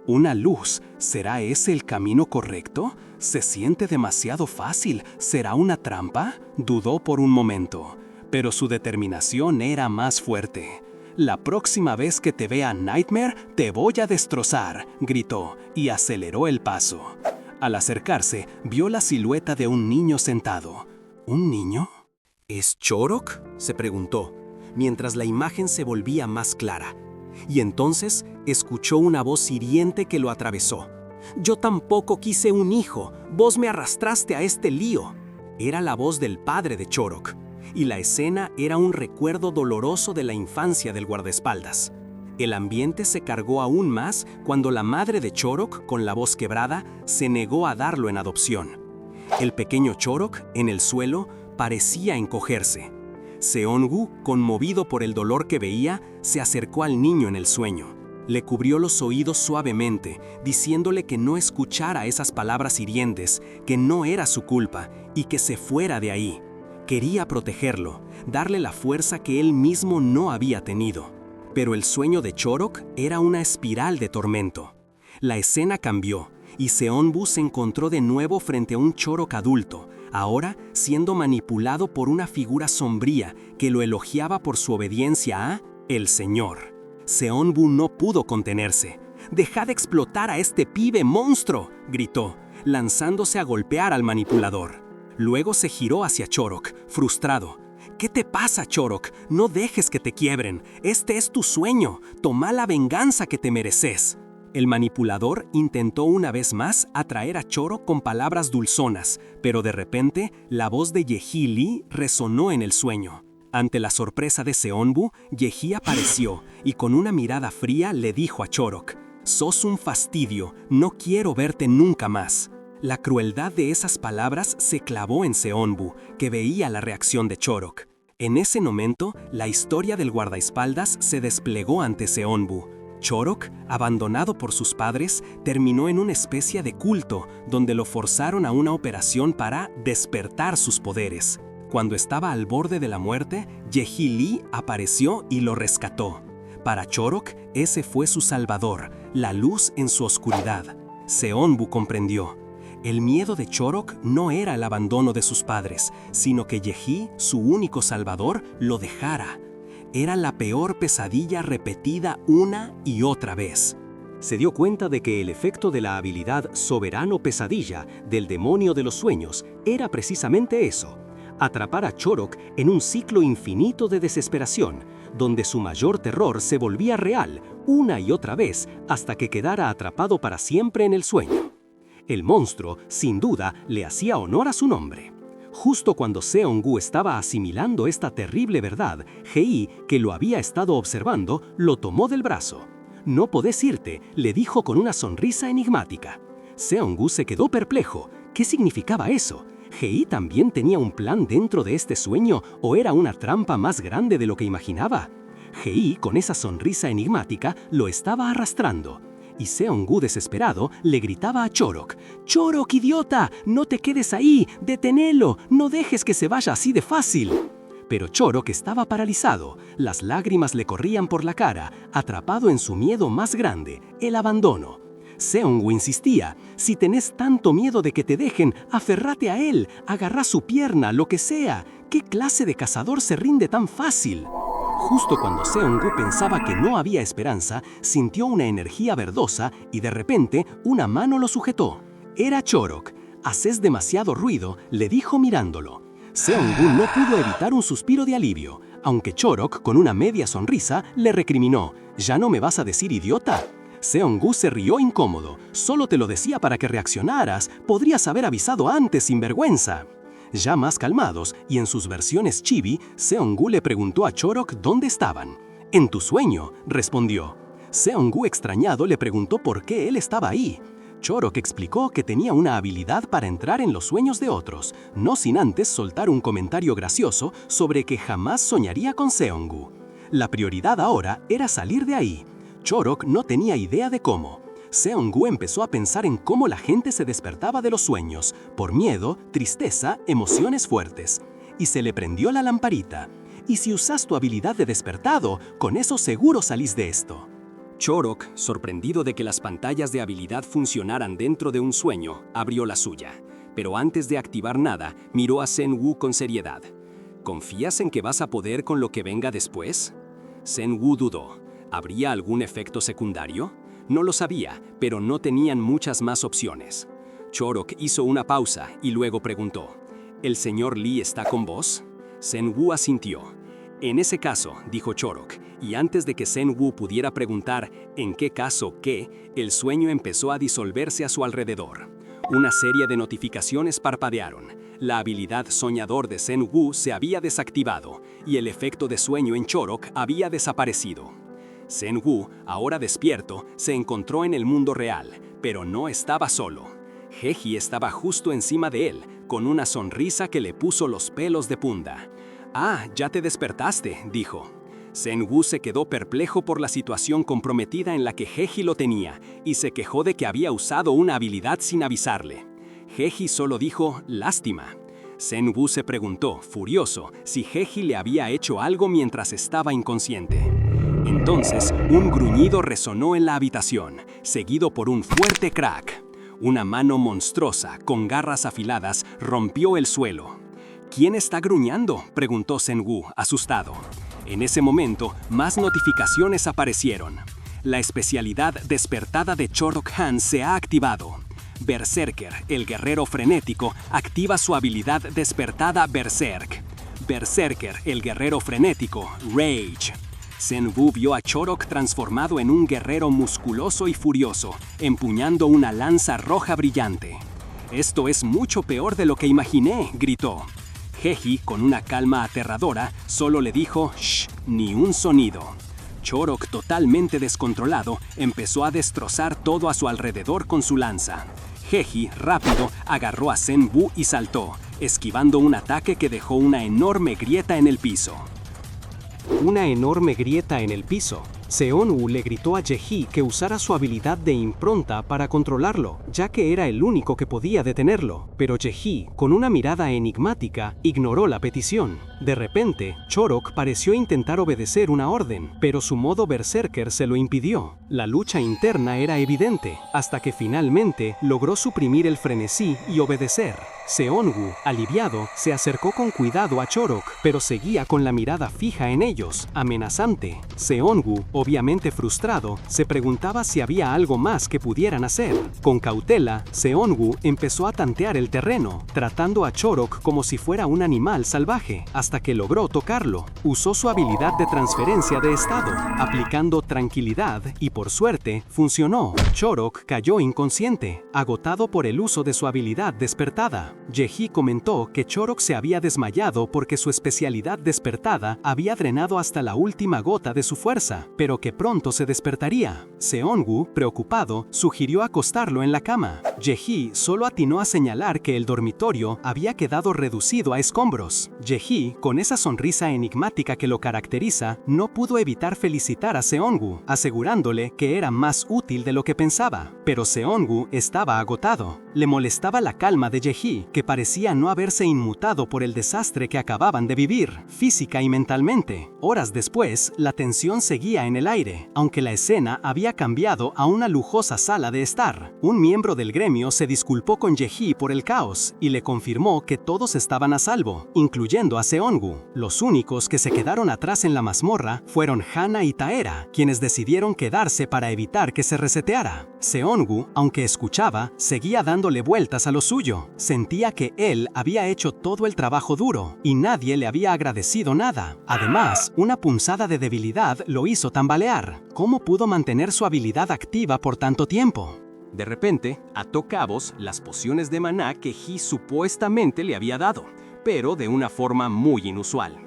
¿Una luz? ¿Será ese el camino correcto? Se siente demasiado fácil. ¿Será una trampa? Dudó por un momento. Pero su determinación era más fuerte. «La próxima vez que te vea Nightmare, te voy a destrozar», gritó, y aceleró el paso. Al acercarse, vio la silueta de un niño sentado. ¿Un niño? ¿Es Chorok?, se preguntó, mientras la imagen se volvía más clara. Y entonces escuchó una voz hiriente que lo atravesó. «Yo tampoco quise un hijo, vos me arrastraste a este lío». Era la voz del padre de Chorok. Y la escena era un recuerdo doloroso de la infancia del guardaespaldas. El ambiente se cargó aún más cuando la madre de Chorok, con la voz quebrada, se negó a darlo en adopción. El pequeño Chorok, en el suelo, parecía encogerse. Seongu, conmovido por el dolor que veía, se acercó al niño en el sueño. Le cubrió los oídos suavemente, diciéndole que no escuchara esas palabras hirientes, que no era su culpa y que se fuera de ahí. Quería protegerlo, darle la fuerza que él mismo no había tenido. Pero el sueño de Chorok era una espiral de tormento. La escena cambió, y Seonbu se encontró de nuevo frente a un Chorok adulto, ahora siendo manipulado por una figura sombría que lo elogiaba por su obediencia a el Señor. Seonbu no pudo contenerse. «¡Deja de explotar a este pibe monstruo!», gritó, lanzándose a golpear al manipulador. Luego se giró hacia Chorok, frustrado. «¿Qué te pasa, Chorok? No dejes que te quiebren. Este es tu sueño. Toma la venganza que te mereces». El manipulador intentó una vez más atraer a Chorok con palabras dulzonas, pero de repente la voz de Yeji Lee resonó en el sueño. Ante la sorpresa de Seonbu, Yeji apareció y con una mirada fría le dijo a Chorok: «Sos un fastidio. No quiero verte nunca más». La crueldad de esas palabras se clavó en Seonbu, que veía la reacción de Chorok. En ese momento, la historia del guardaespaldas se desplegó ante Seonbu. Chorok, abandonado por sus padres, terminó en una especie de culto, donde lo forzaron a una operación para despertar sus poderes. Cuando estaba al borde de la muerte, Yeji Lee apareció y lo rescató. Para Chorok, ese fue su salvador, la luz en su oscuridad. Seonbu comprendió. El miedo de Chorok no era el abandono de sus padres, sino que Yeji, su único salvador, lo dejara. Era la peor pesadilla repetida una y otra vez. Se dio cuenta de que el efecto de la habilidad Soberano Pesadilla del demonio de los sueños era precisamente eso: atrapar a Chorok en un ciclo infinito de desesperación, donde su mayor terror se volvía real una y otra vez hasta que quedara atrapado para siempre en el sueño. El monstruo, sin duda, le hacía honor a su nombre. Justo cuando Seongu estaba asimilando esta terrible verdad, Hei, que lo había estado observando, lo tomó del brazo. «No podés irte», le dijo con una sonrisa enigmática. Seongu se quedó perplejo. ¿Qué significaba eso? ¿Hei también tenía un plan dentro de este sueño o era una trampa más grande de lo que imaginaba? Hei, con esa sonrisa enigmática, lo estaba arrastrando. Y Seongu, desesperado, le gritaba a Chorok: «¡Chorok, idiota! ¡No te quedes ahí! ¡Detenelo! ¡No dejes que se vaya así de fácil!». Pero Chorok estaba paralizado. Las lágrimas le corrían por la cara, atrapado en su miedo más grande, el abandono. Seongu insistía: «Si tenés tanto miedo de que te dejen, aferrate a él, agarrá su pierna, lo que sea. ¿Qué clase de cazador se rinde tan fácil?». Justo cuando Seong-gu pensaba que no había esperanza, sintió una energía verdosa y de repente una mano lo sujetó. Era Chorok. «Haces demasiado ruido», le dijo mirándolo. Seong-gu no pudo evitar un suspiro de alivio, aunque Chorok, con una media sonrisa, le recriminó: «¿Ya no me vas a decir idiota?». Seong-gu se rió incómodo. «Solo te lo decía para que reaccionaras. Podrías haber avisado antes, sinvergüenza». Ya más calmados y en sus versiones chibi, Seong-gu le preguntó a Chorok dónde estaban. «En tu sueño», respondió. Seong-gu, extrañado, le preguntó por qué él estaba ahí. Chorok explicó que tenía una habilidad para entrar en los sueños de otros, no sin antes soltar un comentario gracioso sobre que jamás soñaría con Seong-gu. La prioridad ahora era salir de ahí. Chorok no tenía idea de cómo. Seong-gu empezó a pensar en cómo la gente se despertaba de los sueños, por miedo, tristeza, emociones fuertes. Y se le prendió la lamparita. «Y si usas tu habilidad de despertado, con eso seguro salís de esto». Chorok, sorprendido de que las pantallas de habilidad funcionaran dentro de un sueño, abrió la suya. Pero antes de activar nada, miró a Sen-Wu con seriedad. «¿Confías en que vas a poder con lo que venga después?». Sen-Wu dudó. ¿Habría algún efecto secundario? No lo sabía, pero no tenían muchas más opciones. Chorok hizo una pausa y luego preguntó: «¿El señor Lee está con vos?». Sen-Wu asintió. «En ese caso», dijo Chorok, y antes de que Sen-Wu pudiera preguntar ¿en qué caso qué?, el sueño empezó a disolverse a su alrededor. Una serie de notificaciones parpadearon. La habilidad soñador de Sen-Wu se había desactivado y el efecto de sueño en Chorok había desaparecido. Sen-Wu, ahora despierto, se encontró en el mundo real, pero no estaba solo. Jeji estaba justo encima de él, con una sonrisa que le puso los pelos de punta. «Ah, ya te despertaste», dijo. Sen-Wu se quedó perplejo por la situación comprometida en la que Jeji lo tenía y se quejó de que había usado una habilidad sin avisarle. Jeji solo dijo: «Lástima». Sen-Wu se preguntó, furioso, si Jeji le había hecho algo mientras estaba inconsciente. Entonces, un gruñido resonó en la habitación, seguido por un fuerte crack. Una mano monstruosa, con garras afiladas, rompió el suelo. «¿Quién está gruñendo?», preguntó Sen-Wu, asustado. En ese momento, más notificaciones aparecieron. La especialidad despertada de Chorok-han se ha activado. Berserker, el guerrero frenético, activa su habilidad despertada Berserk. Berserker, el guerrero frenético, Rage. Sen-Wu vio a Chorok transformado en un guerrero musculoso y furioso, empuñando una lanza roja brillante. «Esto es mucho peor de lo que imaginé», gritó. Jeji, con una calma aterradora, solo le dijo «shh», ni un sonido. Chorok, totalmente descontrolado, empezó a destrozar todo a su alrededor con su lanza. Jeji, rápido, agarró a Sen-Wu y saltó, esquivando un ataque que dejó una enorme grieta en el piso. Una enorme grieta en el piso. Seon-Woo le gritó a Jeji que usara su habilidad de impronta para controlarlo, ya que era el único que podía detenerlo. Pero Jeji, con una mirada enigmática, ignoró la petición. De repente, Chorok pareció intentar obedecer una orden, pero su modo berserker se lo impidió. La lucha interna era evidente, hasta que finalmente logró suprimir el frenesí y obedecer. Seon-Woo, aliviado, se acercó con cuidado a Chorok, pero seguía con la mirada fija en ellos, amenazante. Seon-Woo, obviamente frustrado, se preguntaba si había algo más que pudieran hacer. Con cautela, Seon-Woo empezó a tantear el terreno, tratando a Chorok como si fuera un animal salvaje, hasta que logró tocarlo. Usó su habilidad de transferencia de estado, aplicando tranquilidad y, por suerte, funcionó. Chorok cayó inconsciente, agotado por el uso de su habilidad despertada. Jeji comentó que Chorok se había desmayado porque su especialidad despertada había drenado hasta la última gota de su fuerza, pero que pronto se despertaría. Seon-Woo, preocupado, sugirió acostarlo en la cama. Jeji solo atinó a señalar que el dormitorio había quedado reducido a escombros. Jeji, con esa sonrisa enigmática que lo caracteriza, no pudo evitar felicitar a Seon-Woo, asegurándole que era más útil de lo que pensaba. Pero Seon-Woo estaba agotado. Le molestaba la calma de Jeji, que parecía no haberse inmutado por el desastre que acababan de vivir, física y mentalmente. Horas después, la tensión seguía en el aire, aunque la escena había cambiado a una lujosa sala de estar. Un miembro del gremio se disculpó con Jeji por el caos y le confirmó que todos estaban a salvo, incluyendo a Seon-Woo. Seongu. Los únicos que se quedaron atrás en la mazmorra fueron Hana y Taera, quienes decidieron quedarse para evitar que se reseteara. Seongu, aunque escuchaba, seguía dándole vueltas a lo suyo. Sentía que él había hecho todo el trabajo duro y nadie le había agradecido nada. Además, una punzada de debilidad lo hizo tambalear. ¿Cómo pudo mantener su habilidad activa por tanto tiempo? De repente, ató cabos las pociones de maná que Hee supuestamente le había dado, pero de una forma muy inusual.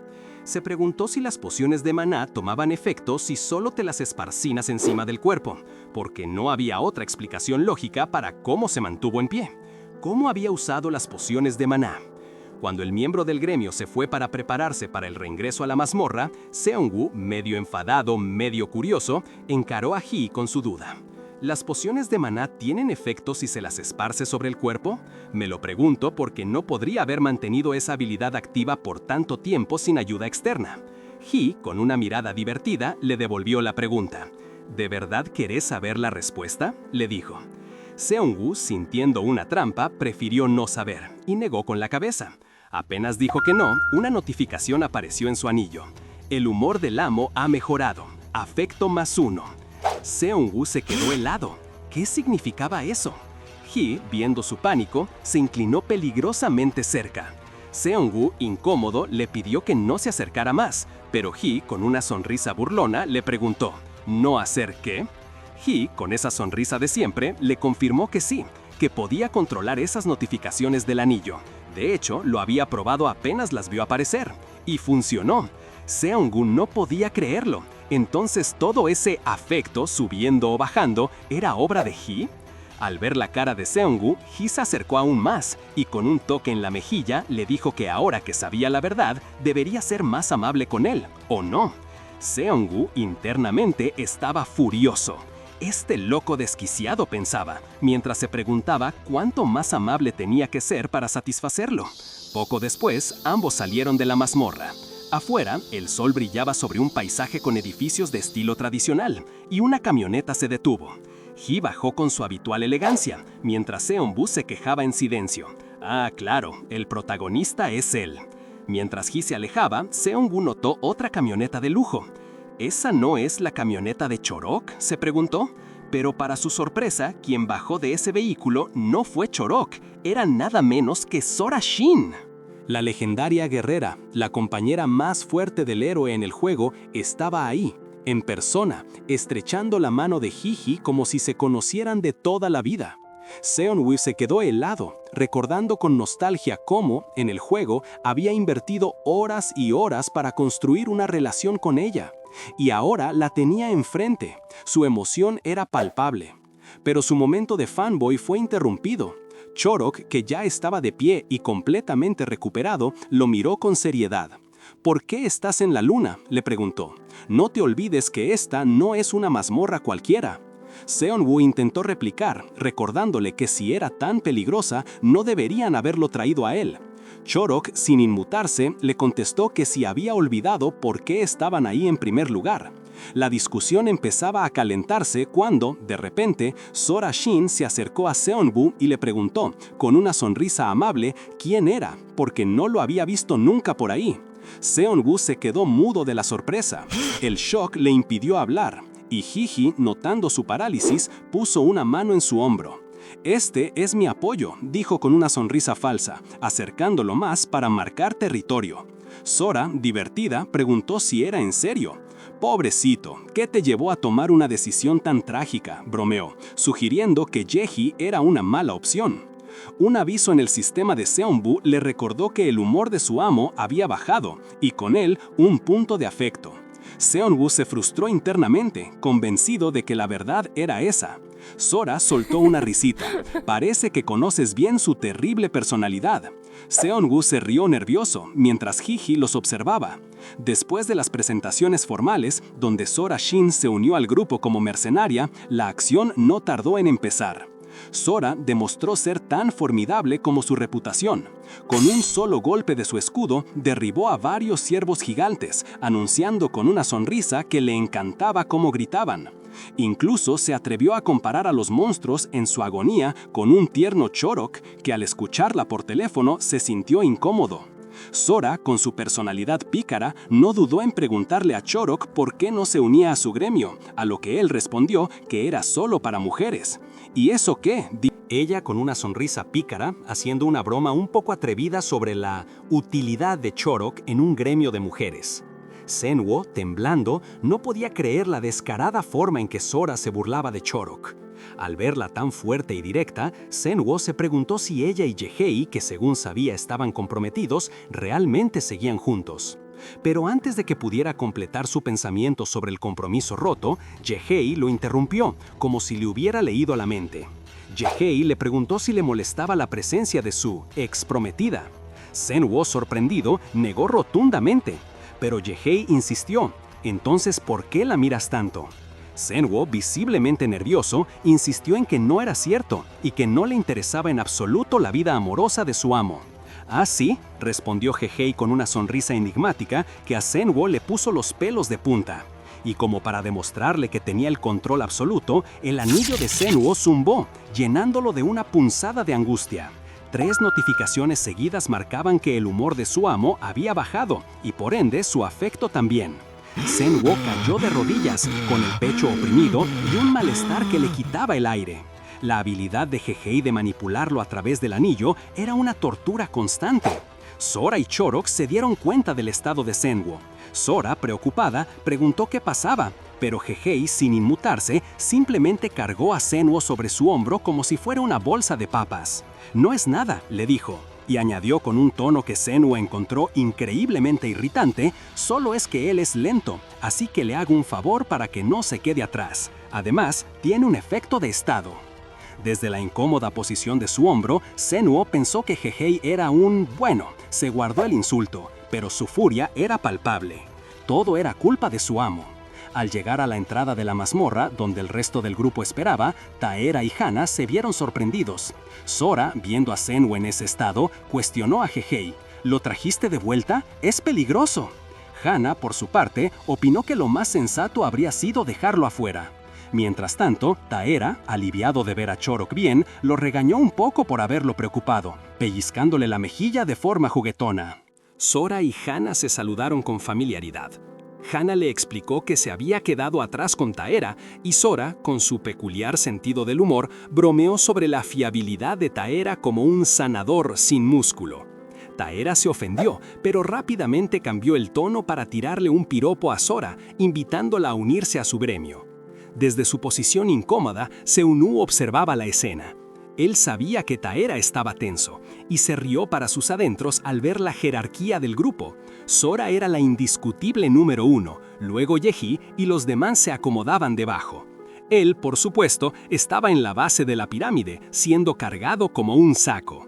Se preguntó si las pociones de maná tomaban efecto si solo te las esparcinas encima del cuerpo, porque no había otra explicación lógica para cómo se mantuvo en pie. ¿Cómo había usado las pociones de maná? Cuando el miembro del gremio se fue para prepararse para el reingreso a la mazmorra, Seongu, medio enfadado, medio curioso, encaró a Hee con su duda. ¿Las pociones de maná tienen efecto si se las esparce sobre el cuerpo? Me lo pregunto porque no podría haber mantenido esa habilidad activa por tanto tiempo sin ayuda externa. Hee, con una mirada divertida, le devolvió la pregunta. ¿De verdad querés saber la respuesta?, le dijo. Seongu, sintiendo una trampa, prefirió no saber y negó con la cabeza. Apenas dijo que no, una notificación apareció en su anillo. El humor del amo ha mejorado. Afecto +1. Seongu se quedó helado. ¿Qué significaba eso? Hee, viendo su pánico, se inclinó peligrosamente cerca. Seongu, incómodo, le pidió que no se acercara más, pero Hee, con una sonrisa burlona, le preguntó, ¿no hacer qué? Hee, con esa sonrisa de siempre, le confirmó que sí, que podía controlar esas notificaciones del anillo. De hecho, lo había probado apenas las vio aparecer. Y funcionó. Seongu no podía creerlo. Entonces todo ese afecto, subiendo o bajando, ¿era obra de Hee? Al ver la cara de Seongu, Hee se acercó aún más y con un toque en la mejilla le dijo que ahora que sabía la verdad, debería ser más amable con él, ¿o no? Seongu internamente estaba furioso. Este loco desquiciado, pensaba, mientras se preguntaba cuánto más amable tenía que ser para satisfacerlo. Poco después, ambos salieron de la mazmorra. Afuera, el sol brillaba sobre un paisaje con edificios de estilo tradicional, y una camioneta se detuvo. Hee bajó con su habitual elegancia, mientras Seonbu se quejaba en silencio. Ah, claro, el protagonista es él. Mientras Hee se alejaba, Seonbu notó otra camioneta de lujo. ¿Esa no es la camioneta de Chorok?, se preguntó. Pero para su sorpresa, quien bajó de ese vehículo no fue Chorok, era nada menos que Sora Shin. La legendaria guerrera, la compañera más fuerte del héroe en el juego, estaba ahí, en persona, estrechando la mano de Hee como si se conocieran de toda la vida. Seonwu se quedó helado, recordando con nostalgia cómo, en el juego, había invertido horas y horas para construir una relación con ella. Y ahora la tenía enfrente. Su emoción era palpable. Pero su momento de fanboy fue interrumpido. Chorok, que ya estaba de pie y completamente recuperado, lo miró con seriedad. ¿Por qué estás en la luna?, le preguntó. No te olvides que esta no es una mazmorra cualquiera. Seonwu intentó replicar, recordándole que si era tan peligrosa, no deberían haberlo traído a él. Chorok, sin inmutarse, le contestó que si había olvidado por qué estaban ahí en primer lugar. La discusión empezaba a calentarse cuando, de repente, Sora Shin se acercó a Seonwu y le preguntó, con una sonrisa amable, quién era, porque no lo había visto nunca por ahí. Seonwu se quedó mudo de la sorpresa. El shock le impidió hablar, y Hee, notando su parálisis, puso una mano en su hombro. «Este es mi apoyo», dijo con una sonrisa falsa, acercándolo más para marcar territorio. Sora, divertida, preguntó si era en serio. «Pobrecito, ¿qué te llevó a tomar una decisión tan trágica?», bromeó, sugiriendo que Yeji era una mala opción. Un aviso en el sistema de Seonwu le recordó que el humor de su amo había bajado, y con él un punto de afecto. Seonwu se frustró internamente, convencido de que la verdad era esa. Sora soltó una risita. «Parece que conoces bien su terrible personalidad». Seonwu se rió nervioso, mientras Hee los observaba. Después de las presentaciones formales, donde Sora Shin se unió al grupo como mercenaria, la acción no tardó en empezar. Sora demostró ser tan formidable como su reputación. Con un solo golpe de su escudo, derribó a varios ciervos gigantes, anunciando con una sonrisa que le encantaba cómo gritaban. Incluso se atrevió a comparar a los monstruos en su agonía con un tierno Chorok que al escucharla por teléfono se sintió incómodo. Sora, con su personalidad pícara, no dudó en preguntarle a Chorok por qué no se unía a su gremio, a lo que él respondió que era solo para mujeres. ¿Y eso qué?, dijo ella con una sonrisa pícara, haciendo una broma un poco atrevida sobre la utilidad de Chorok en un gremio de mujeres. Senwo, temblando, no podía creer la descarada forma en que Sora se burlaba de Chorok. Al verla tan fuerte y directa, Senwo se preguntó si ella y Yehei, que según sabía estaban comprometidos, realmente seguían juntos. Pero antes de que pudiera completar su pensamiento sobre el compromiso roto, Yehei lo interrumpió, como si le hubiera leído la mente. Yehei le preguntó si le molestaba la presencia de su ex prometida. Senwo, sorprendido, negó rotundamente. Pero Yehei insistió. «Entonces, ¿por qué la miras tanto?» Senwo, visiblemente nervioso, insistió en que no era cierto y que no le interesaba en absoluto la vida amorosa de su amo. «¿Ah, sí?», respondió Yehei con una sonrisa enigmática que a Senwo le puso los pelos de punta. Y como para demostrarle que tenía el control absoluto, el anillo de Senwo zumbó, llenándolo de una punzada de angustia. 3 notificaciones seguidas marcaban que el humor de su amo había bajado y por ende su afecto también. Senwo cayó de rodillas, con el pecho oprimido y un malestar que le quitaba el aire. La habilidad de Yehei de manipularlo a través del anillo era una tortura constante. Sora y Chorok se dieron cuenta del estado de Senwo. Sora, preocupada, preguntó qué pasaba, pero Yehei, sin inmutarse, simplemente cargó a Senwo sobre su hombro como si fuera una bolsa de papas. «No es nada», le dijo, y añadió con un tono que Senwo encontró increíblemente irritante, «solo es que él es lento, así que le hago un favor para que no se quede atrás. Además, tiene un efecto de estado». Desde la incómoda posición de su hombro, Senwo pensó que Yehei era se guardó el insulto, pero su furia era palpable. Todo era culpa de su amo. Al llegar a la entrada de la mazmorra, donde el resto del grupo esperaba, Taera y Hana se vieron sorprendidos. Sora, viendo a Senwo en ese estado, cuestionó a Yehei. «¿Lo trajiste de vuelta? ¡Es peligroso!». Hana, por su parte, opinó que lo más sensato habría sido dejarlo afuera. Mientras tanto, Taera, aliviado de ver a Chorok bien, lo regañó un poco por haberlo preocupado, pellizcándole la mejilla de forma juguetona. Sora y Hana se saludaron con familiaridad. Hana le explicó que se había quedado atrás con Taera y Sora, con su peculiar sentido del humor, bromeó sobre la fiabilidad de Taera como un sanador sin músculo. Taera se ofendió, pero rápidamente cambió el tono para tirarle un piropo a Sora, invitándola a unirse a su gremio. Desde su posición incómoda, Seunú observaba la escena. Él sabía que Taera estaba tenso, y se rió para sus adentros al ver la jerarquía del grupo. Sora era la indiscutible número 1, luego Yeji y los demás se acomodaban debajo. Él, por supuesto, estaba en la base de la pirámide, siendo cargado como un saco.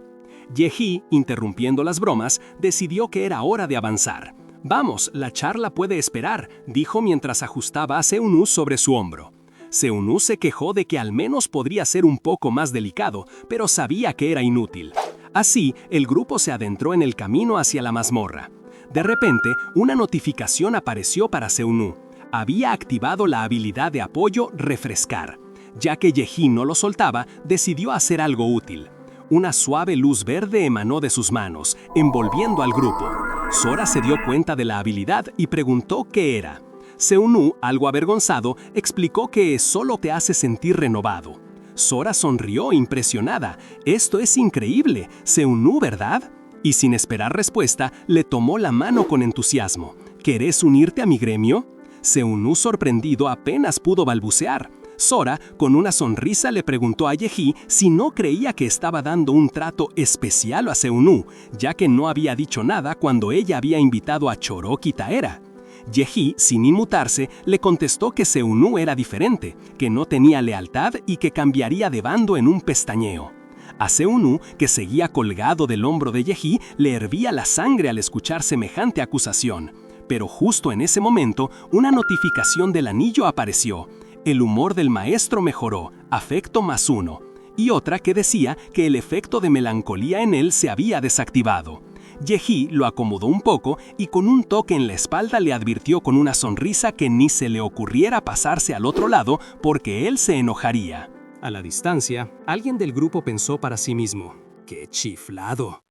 Yeji, interrumpiendo las bromas, decidió que era hora de avanzar. «Vamos, la charla puede esperar», dijo mientras ajustaba a Seunú sobre su hombro. Seunú se quejó de que al menos podría ser un poco más delicado, pero sabía que era inútil. Así, el grupo se adentró en el camino hacia la mazmorra. De repente, una notificación apareció para Seunú. Había activado la habilidad de apoyo Refrescar. Ya que Yeji no lo soltaba, decidió hacer algo útil. Una suave luz verde emanó de sus manos, envolviendo al grupo. Sora se dio cuenta de la habilidad y preguntó qué era. Seunú, algo avergonzado, explicó que solo te hace sentir renovado. Sora sonrió impresionada. «Esto es increíble, Seunú, ¿verdad?». Y sin esperar respuesta, le tomó la mano con entusiasmo. «¿Querés unirte a mi gremio?». Seunú, sorprendido, apenas pudo balbucear. Sora, con una sonrisa, le preguntó a Yeji si no creía que estaba dando un trato especial a Seunú, ya que no había dicho nada cuando ella había invitado a Chorok y Taera. Yeji, sin inmutarse, le contestó que Seunú era diferente, que no tenía lealtad y que cambiaría de bando en un pestañeo. A Seunú, que seguía colgado del hombro de Yeji, le hervía la sangre al escuchar semejante acusación. Pero justo en ese momento, una notificación del anillo apareció. El humor del maestro mejoró, afecto +1, y otra que decía que el efecto de melancolía en él se había desactivado. Yeji lo acomodó un poco y con un toque en la espalda le advirtió con una sonrisa que ni se le ocurriera pasarse al otro lado porque él se enojaría. A la distancia, alguien del grupo pensó para sí mismo: «¡Qué chiflado!».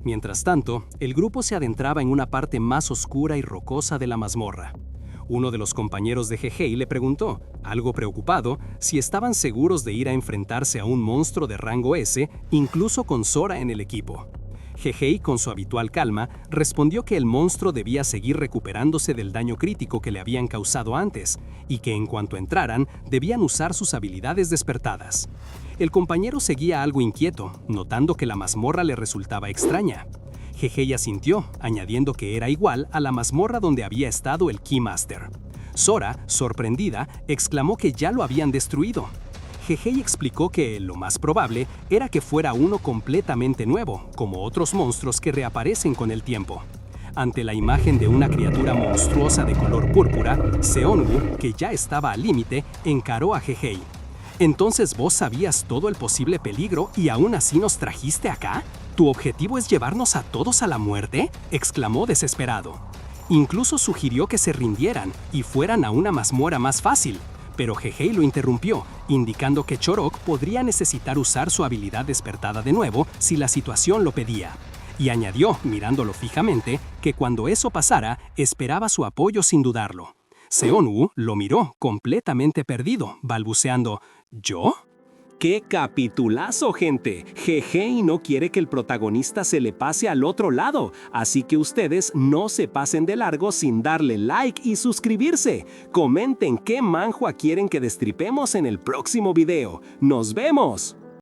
Mientras tanto, el grupo se adentraba en una parte más oscura y rocosa de la mazmorra. Uno de los compañeros de Jejei le preguntó, algo preocupado, si estaban seguros de ir a enfrentarse a un monstruo de rango S, incluso con Sora en el equipo. Jejei, con su habitual calma, respondió que el monstruo debía seguir recuperándose del daño crítico que le habían causado antes, y que en cuanto entraran, debían usar sus habilidades despertadas. El compañero seguía algo inquieto, notando que la mazmorra le resultaba extraña. Jejei asintió, añadiendo que era igual a la mazmorra donde había estado el Keymaster. Sora, sorprendida, exclamó que ya lo habían destruido. Jejei explicó que lo más probable era que fuera uno completamente nuevo, como otros monstruos que reaparecen con el tiempo. Ante la imagen de una criatura monstruosa de color púrpura, Seonwoo, que ya estaba al límite, encaró a Jejei. ¿Entonces vos sabías todo el posible peligro y aún así nos trajiste acá? ¿Tu objetivo es llevarnos a todos a la muerte?, exclamó desesperado. Incluso sugirió que se rindieran y fueran a una mazmorra más fácil. Pero Jejei lo interrumpió, indicando que Chorok podría necesitar usar su habilidad despertada de nuevo si la situación lo pedía. Y añadió, mirándolo fijamente, que cuando eso pasara, esperaba su apoyo sin dudarlo. Seonwoo lo miró, completamente perdido, balbuceando, ¿yo? ¡Qué capitulazo, gente! Jejei no quiere que el protagonista se le pase al otro lado, así que ustedes no se pasen de largo sin darle like y suscribirse. Comenten qué manhwa quieren que destripemos en el próximo video. ¡Nos vemos!